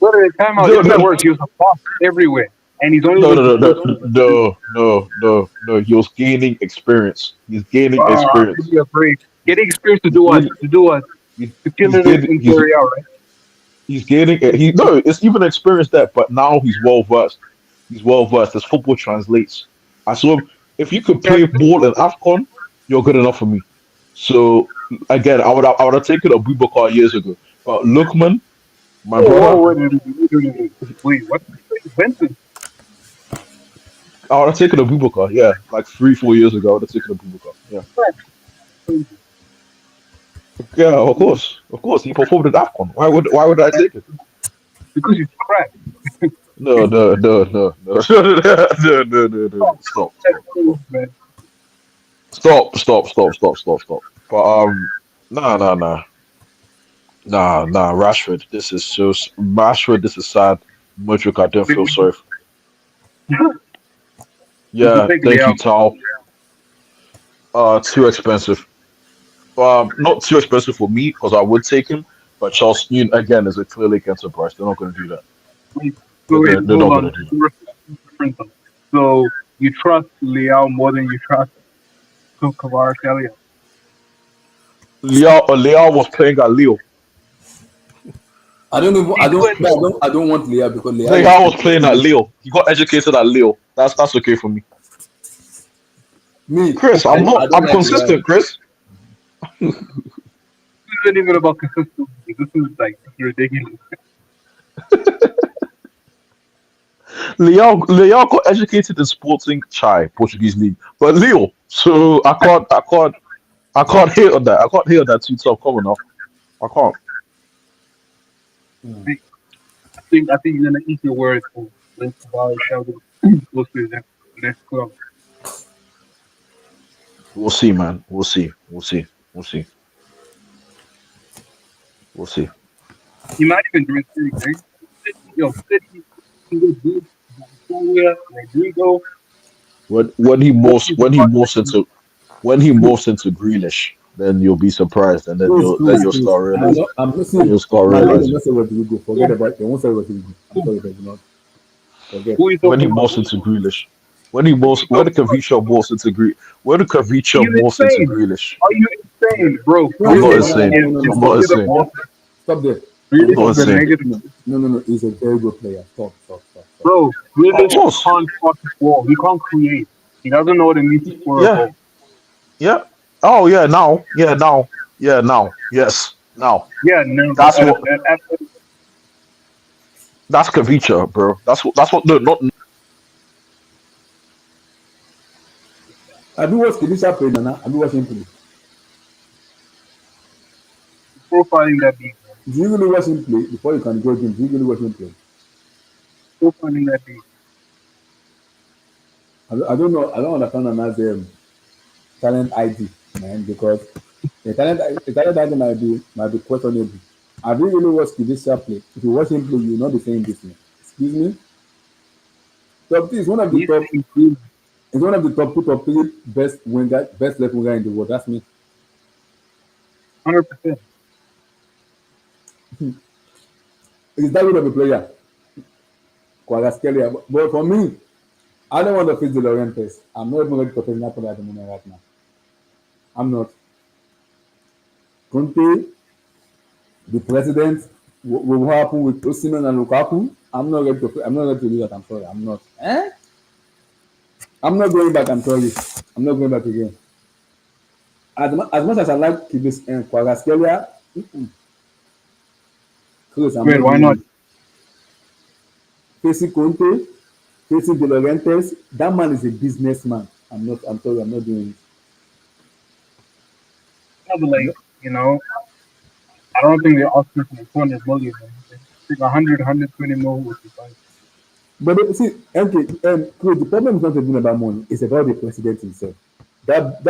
Go to the timeout. No, Give him my no, word. He was a boss everywhere, and he's only no, went to no, no, Portugal. no. He was gaining experience. He's gaining Give experience. me a break. He's, Getting experience to he's do what? gaining. To do what? He's, To kill he's it gaining. in Serie A, right? He's gaining. He no. It's even experienced that, but now he's well versed. He's well versed. As football translates. I saw him. If you could play ball in Afcon, you're good enough for me. So again, I would have taken a Bubakar years ago. But Lookman, my Oh, brother, whoa, wait, what? Benson. I would have taken a Bubakar. Yeah, like 3 4 years ago, I would have taken a Bubakar. Yeah, yeah, of course, he performed in Afcon. Why would I take it? Because he's crap. No. Stop. But nah. Rashford, Rashford. This is sad. Mudryk, I don't feel sorry for. We should Yeah, take thank you, Leao. Tal. Too expensive. Not too expensive for me because I would take him, but Chelsea again is a clearly against price. They're not going to do that. Wait, so wait, They're hold not on. going to do that. Difference. So you trust Leao more than you trust Kvaratskhelia. Leao was playing at Lille. I don't know. He could. I don't want Leah because Leah is Leao was playing at Lille. He got educated at Lille. That's okay for me. me. Chris, I'm I not. don't I'm like Leah. consistent, Chris. This isn't even about consistency. This is like ridiculous. Leao got educated in Sporting Chai, Portuguese league, but Lille. So I can't hate on that. I can't hate on that too tough. Come on now. I can't. I think you're gonna eat your words. When Kvaratskhelia goes to the next club. We'll see, man. We'll see. We'll see. He might even drink City, right? City, he was good. Victoria, Rodrigo. When he What morphs is the when he morphs prospect? into when he morphs into Grealish, then you'll be surprised, and then you'll start realizing. I'm Then listening. you'll start My leg will realizing not say what you go. Forget about it. They won't say what you go. I'm sorry, but you not forget. Who are you when he talking about? morphs into Grealish. Who are you When the talking about? Kavicha morphs into when the Are Kavicha you morphs into insane? Grealish. Are you insane, bro? Who I'm is not Grealish it? No, insane. no, no, is no, no. I'm Stop. not considered insane. more. Stop there. I'm Grealish not is a insane. negative. No. He's a very good player. Stop. Bro, Of Grealish course. can't fuck the ball. He can't create. He doesn't know what it means to score a Yeah. goal. Yeah. Oh yeah. Now. Yeah. Now. Yeah. Now. Yes. Now. Yeah, no, That's what. That's Kavicha, bro. That's what. No, not Have you watched Kilisha play, Nana? Have you watched him play? profiling that beat, man. Do you really watch him play before you can judge him? Do you really watch him play? Profiling that beat. I don't know. I don't understand Nana's talent ID, man, because the talent ID might be questionable. Have you really watched Kilisha play? If you watch him play, you will not be saying this thing. Excuse me. Top is one of the He's top. saying good, Is one of the top two, top three best left winger in the world. That's me. 100%. Is that good of a player? Kvaratskhelia. But for me, I don't want to face the Laurentiis. I'm not even ready to face Napoli at the moment right now. I'm not. Conte, the president, what will happen with Osimhen and Lukaku? I'm not ready to. I'm not ready to do that. I'm sorry. I'm not. Eh? I'm not going back. I'm sorry. I'm not going back again. As much as I like Kibis and Kvaratskhelia, close. I'm Wait, not why doing not? it. Facing Conte, facing De Laurentiis, that man is a businessman. I'm not. I'm sorry. I'm not doing it. No, but I'm like, not. you know, I don't think they're asking for like 200 million or anything. I think 100, 120 mil would be fine. But see, MK, Chris, the problem is not even about money. It's about the president himself. That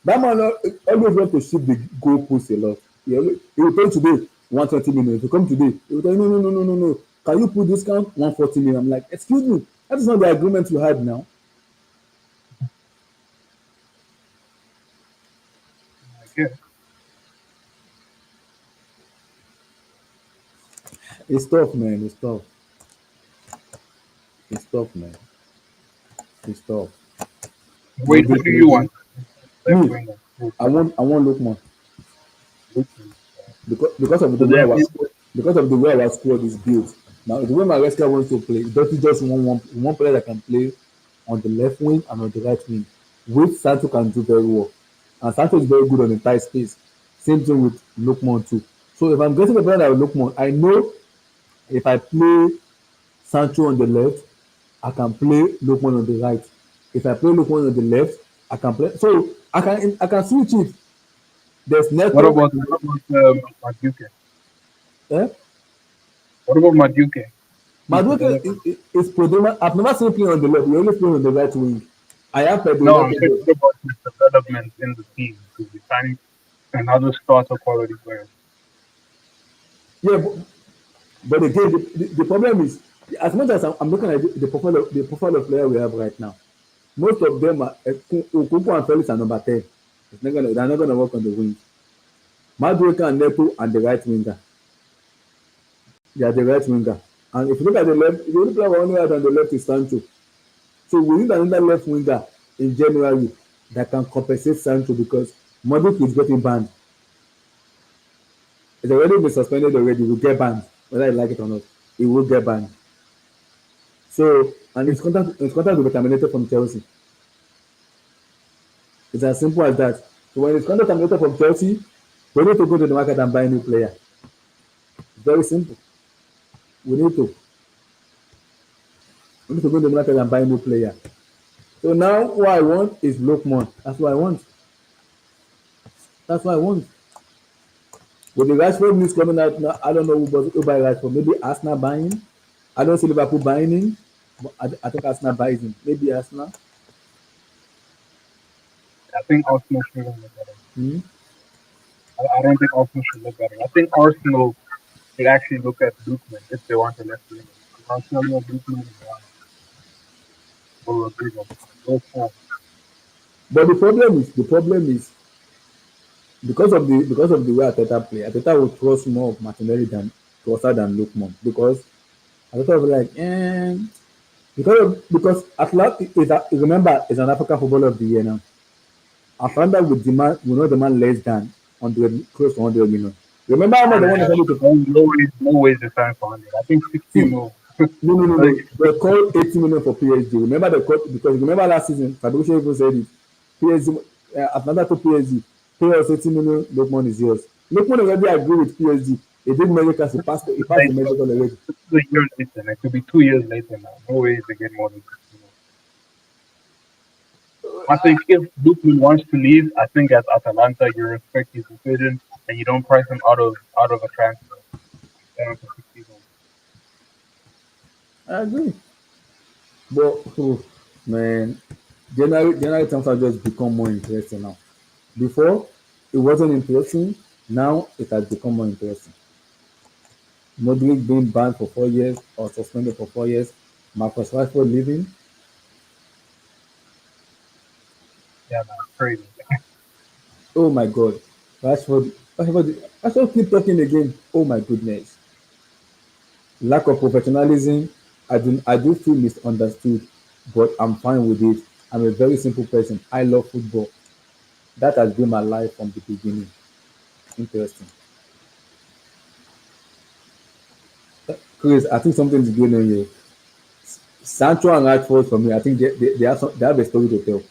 man always want to shift the goalpost a lot. He will tell you today 120 million. If you come today, he will tell you no. Can you put discount 140 million? I'm like, excuse me, that is not the agreement you had now. I guess. It's tough, man. It's tough. It's tough, man. It's tough. Wait, who Modric, do you want? Left me, winger. Who? I want Lookman Lookman. because of the So way there are our people. because of the way our squad is built. Now, the way my wrestler wants to play, doesn't just want one player that can play on the left wing and on the right wing, which Sancho can do very well. And Sancho is very good on the tight space. Same thing with Lookman too. So if I'm getting a player like Lookman, I know if I play Sancho on the left, I can play Lookman on the right. If I play Lookman on the left, I can play. So I can switch it. There's Neto. What about Maduke? Eh? What about Maduke? He's Madueke developing. is predominant. I've never seen him play on the left. He only play on the right wing. I have Pedro No, I'm Neto saying there. what about his development in the team? Because we're signing another starter quality player. Yeah, but again, the problem is, as much as I'm looking at the profile of player we have right now, most of them are Okuko and Felix are number 10. They're not gonna work on the wing. Madueke and Neto and the right winger. They are the right winger. And if you look at the left, the only player we only have on the left is Sancho. So we need another left winger in January that can compensate Sancho because Modric is getting banned. It's already been suspended already. He will get banned, whether you like it or not. He will get banned. So and his contract will be terminated from Chelsea. It's as simple as that. So when his contract terminated from Chelsea, we need to go to the market and buy a new player. It's very simple. We need to we need to go to the market and buy a new player. So now what I want is Lookman. That's what I want. That's what I want. With the Rashford news coming out now, I don't know who buy Rashford. Maybe Arsenal buying. I don't see Liverpool buying him. But I think Arsenal buys him. Maybe Arsenal. I think Arsenal should look at him. Hmm. I don't think Arsenal should look at him. I think Arsenal should actually look at Lookman if they want a left winger. Marcelo Lookman is one or Rodrigo. Those four. But the problem is because of the way Ateta play, Ateta will trust more of Martinelli than Trossard than Lookman because Ateta will be like, because Atlas remember is an African footballer of the year now. Atlanta will not demand less than 100 close to 100 million. Remember how much they want to sell it to. No ways to sign for 100. I think 60 See, mil. no, no, no, Like, no. They called 80 million for PSG. Remember they called because remember last season, Fabricio even said it. PSG, Atlanta to PSG, pay us 80 million, Lookman is yours. Lookman already agreed with PSG. He did medical, he passed the like medical already. this is a year later. It could be 2 years later now. No way they get more than 60 mil. I think if Lookman wants to leave, I think as Atalanta you respect his decision and you don't price him out of a transfer. Down to 60 mil. I agree. But man, January transfer just become more interesting now. Before it wasn't interesting, now it has become more interesting. Mudryk being banned for 4 years or suspended for 4 years, Marcus Rashford leaving. Yeah, man, crazy. Oh my God, Rashford keep talking again. Oh my goodness, lack of professionalism. I do feel misunderstood, but I'm fine with it. I'm a very simple person. I love football. That has been my life from the beginning. Interesting. Chris, I think something is going on here. Sancho and Rashford for me, I think they have a story to tell.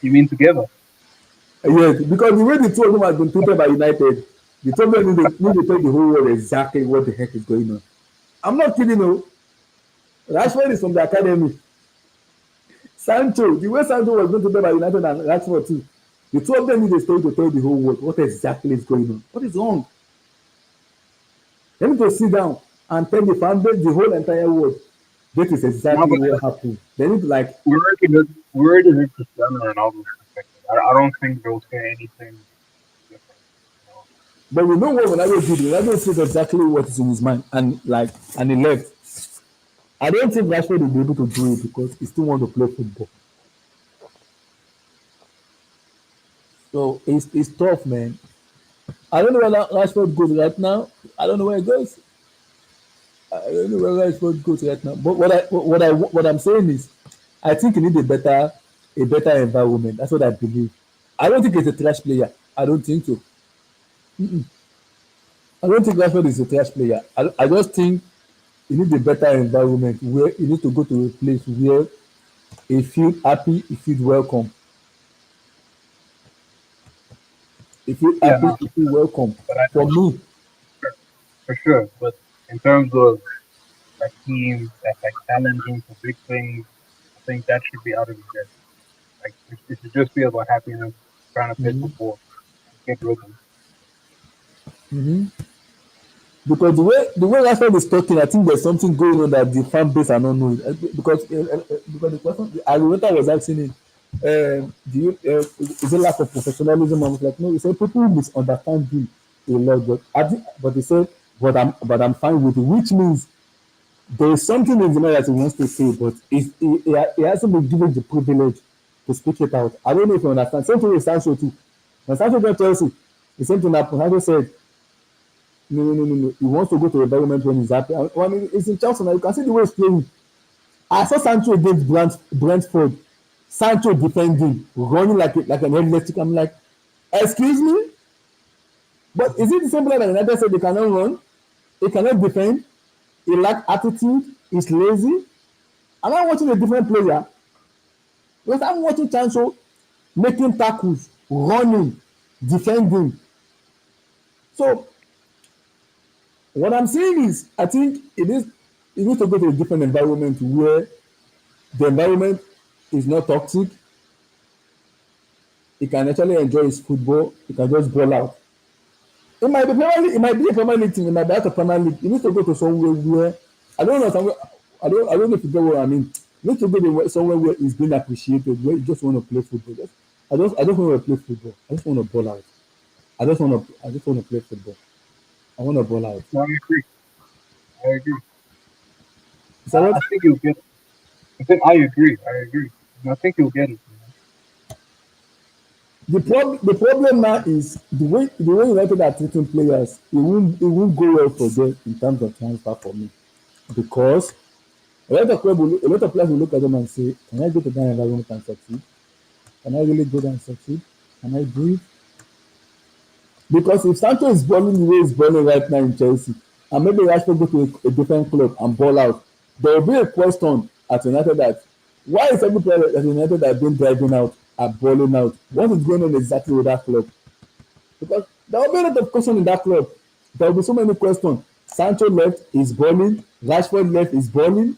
You mean together? Yes, because the way the two of them have been treated by United, the two of them need to tell the whole world exactly what the heck is going on. I'm not kidding, no. Rashford is from the academy. Sancho, the way Sancho was being treated by United and Rashford too, the two of them need a story to tell the whole world what exactly is going on. What is wrong? They need to sit down and tell the fan base, the whole entire world, this is No, exactly but what happened. They need to like, where did it Cristiano Ronaldo's perspective? I don't think they'll say anything different. You know? but we know what Ronaldo did. Ronaldo says exactly what is in his mind and like, and he left. I don't think Rashford will be able to do it because he still want to play football. So it's tough, man. I don't know where Rashford goes right now. I don't know where it goes. I don't know where Rashford goes right now. But what I'm saying is, I think he need a better environment. That's what I believe. I don't think he's a trash player. I don't think so. I don't think Rashford is a trash player. I just think he need a better environment where he need to go to a place where he feel happy, he feel welcome. He feel Yeah, happy, no, he feel welcome. but I For me, for sure. But in terms of a team that's like challenging for big things, I think that should be out of his head. Like it should just be about happiness, trying to play mhm, football, get rhythm. because the way Rashford is talking, I think there's something going on that the fan base are not knowing. Because the question the argumenter was asking him, do you is it lack of professionalism? I was like, no. He said people misunderstand him a lot, but he said, but I'm fine with it, which means there is something in the man that he wants to say, but he hasn't been given the privilege to speak it out. I don't know if you understand. Same thing with Sancho too. When Sancho got Chelsea, the same thing happened. Sancho said, no. He wants to go to the environment when he's happy. And when it's in Chelsea now, you can see the way he's playing. I saw Sancho against Brentford. Sancho defending, running like an headless chicken. I'm like, excuse me? But is it the same player that United said they cannot run? They cannot defend? He lack attitude? He's lazy? Am I watching a different player? Because I'm watching Sancho making tackles, running, defending. So what I'm saying is, I think it needs to go to a different environment where the environment is not toxic. He can actually enjoy his football. He can just ball out. It might be Premier League. It might be a Premier League team. It might be out of Premier League. He needs to go to somewhere where I don't know somewhere. I don't know if you get what I mean. He needs to go to somewhere where he's being appreciated, where he just want to play football. I just want to play football. I just want to ball out. I just want to play football. I want to ball out. No, I agree. I agree. Is that I what? think you'll get it. I think I agree. I agree. And I think you'll get it. The problem now is the way United are treating players. It won't go well for them in terms of transfer for me, because a lot of players will look at them and say, "Can I go to that environment and succeed? Can I really go there and succeed? Can I do it?" Because if Sancho is balling the way he's balling right now in Chelsea, and maybe Rashford go to a different club and ball out, there will be a question at United that why is every player at United that been driving out are balling out? What is going on exactly with that club? Because there will be a lot of questions in that club. There will be so many questions. Sancho left, he's balling. Rashford left, he's balling.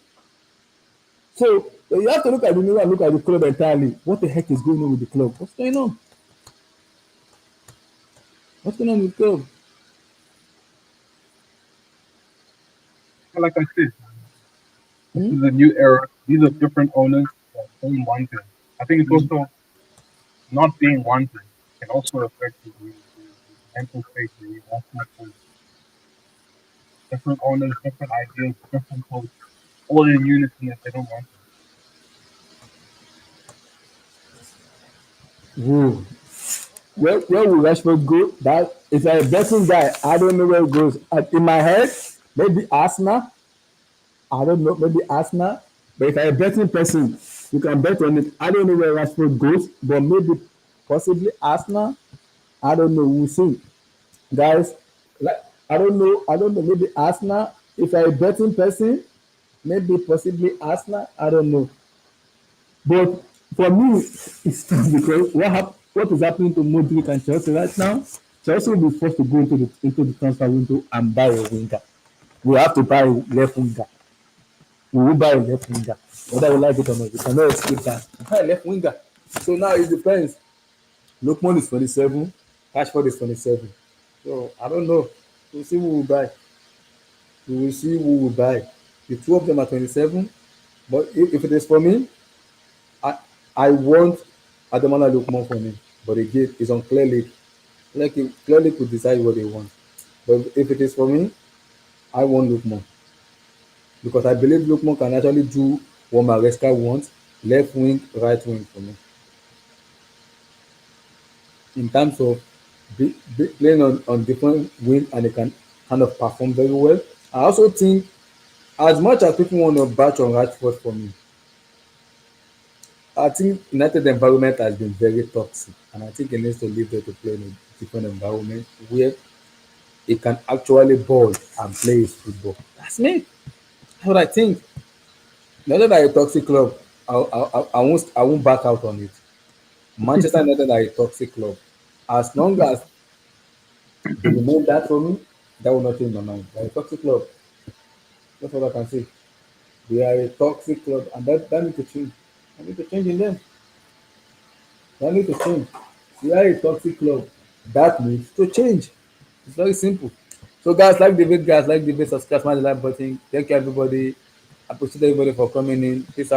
So you have to look at the mirror and look at the club entirely. What the heck is going on with the club? What's going on? What's going on with the club? But like I said, this Hmm? is a new era. These are different owners that own one thing. I think it's also not being one thing can also affect the mental state, the emotional state. Different owners, different ideas, different coach, all in unison if they don't want to. Whoa. Where will Rashford go? That if I'm a betting guy, I don't know where it goes. In my head, maybe Arsenal. I don't know, maybe Arsenal. But if I'm a betting person, you can bet on it. I don't know where Rashford goes, but maybe possibly Arsenal. I don't know. We'll see, guys. Like I don't know. I don't know. Maybe Arsenal. If you're a betting person, maybe possibly Arsenal. I don't know. But for me, it's tough because what is happening to Mudryk and Chelsea right now? Chelsea will be forced to go into the transfer window and buy a winger. We have to buy a left winger. We will buy a left winger. Whether we like it or not, we cannot escape that. Buy a left winger. So now it depends. Lookman is 27, Rashford is 27. So I don't know. We'll see who will buy. We will see who will buy. The two of them are 27. But if it is for me, I I want Ademola Lookman for me. But again, it's on Clear Lake. Clear Lake could decide what they want. But if it is for me, I want Lookman. Because I believe Lookman can actually do what Maresca wants, left wing, right wing for me. In terms of playing on different wing and they can kind of perform very well. I also think as much as people want to batch on Rashford for me, I think United environment has been very toxic, and I think he needs to leave there to play in a different environment where he can actually ball and play his football. That's me. That's what I think. United are a toxic club. I won't back out on it. Manchester United are a toxic club. As long as they remain that for me, that will not change my mind. They're a toxic club. That's what I can say. They are a toxic club, and that need to change. I need to change in them. That need to change. We are a toxic club. That needs to change. It's very simple. So guys, like the video, subscribe, smash the like button. Thank you everybody. I appreciate everybody for coming in. Peace out.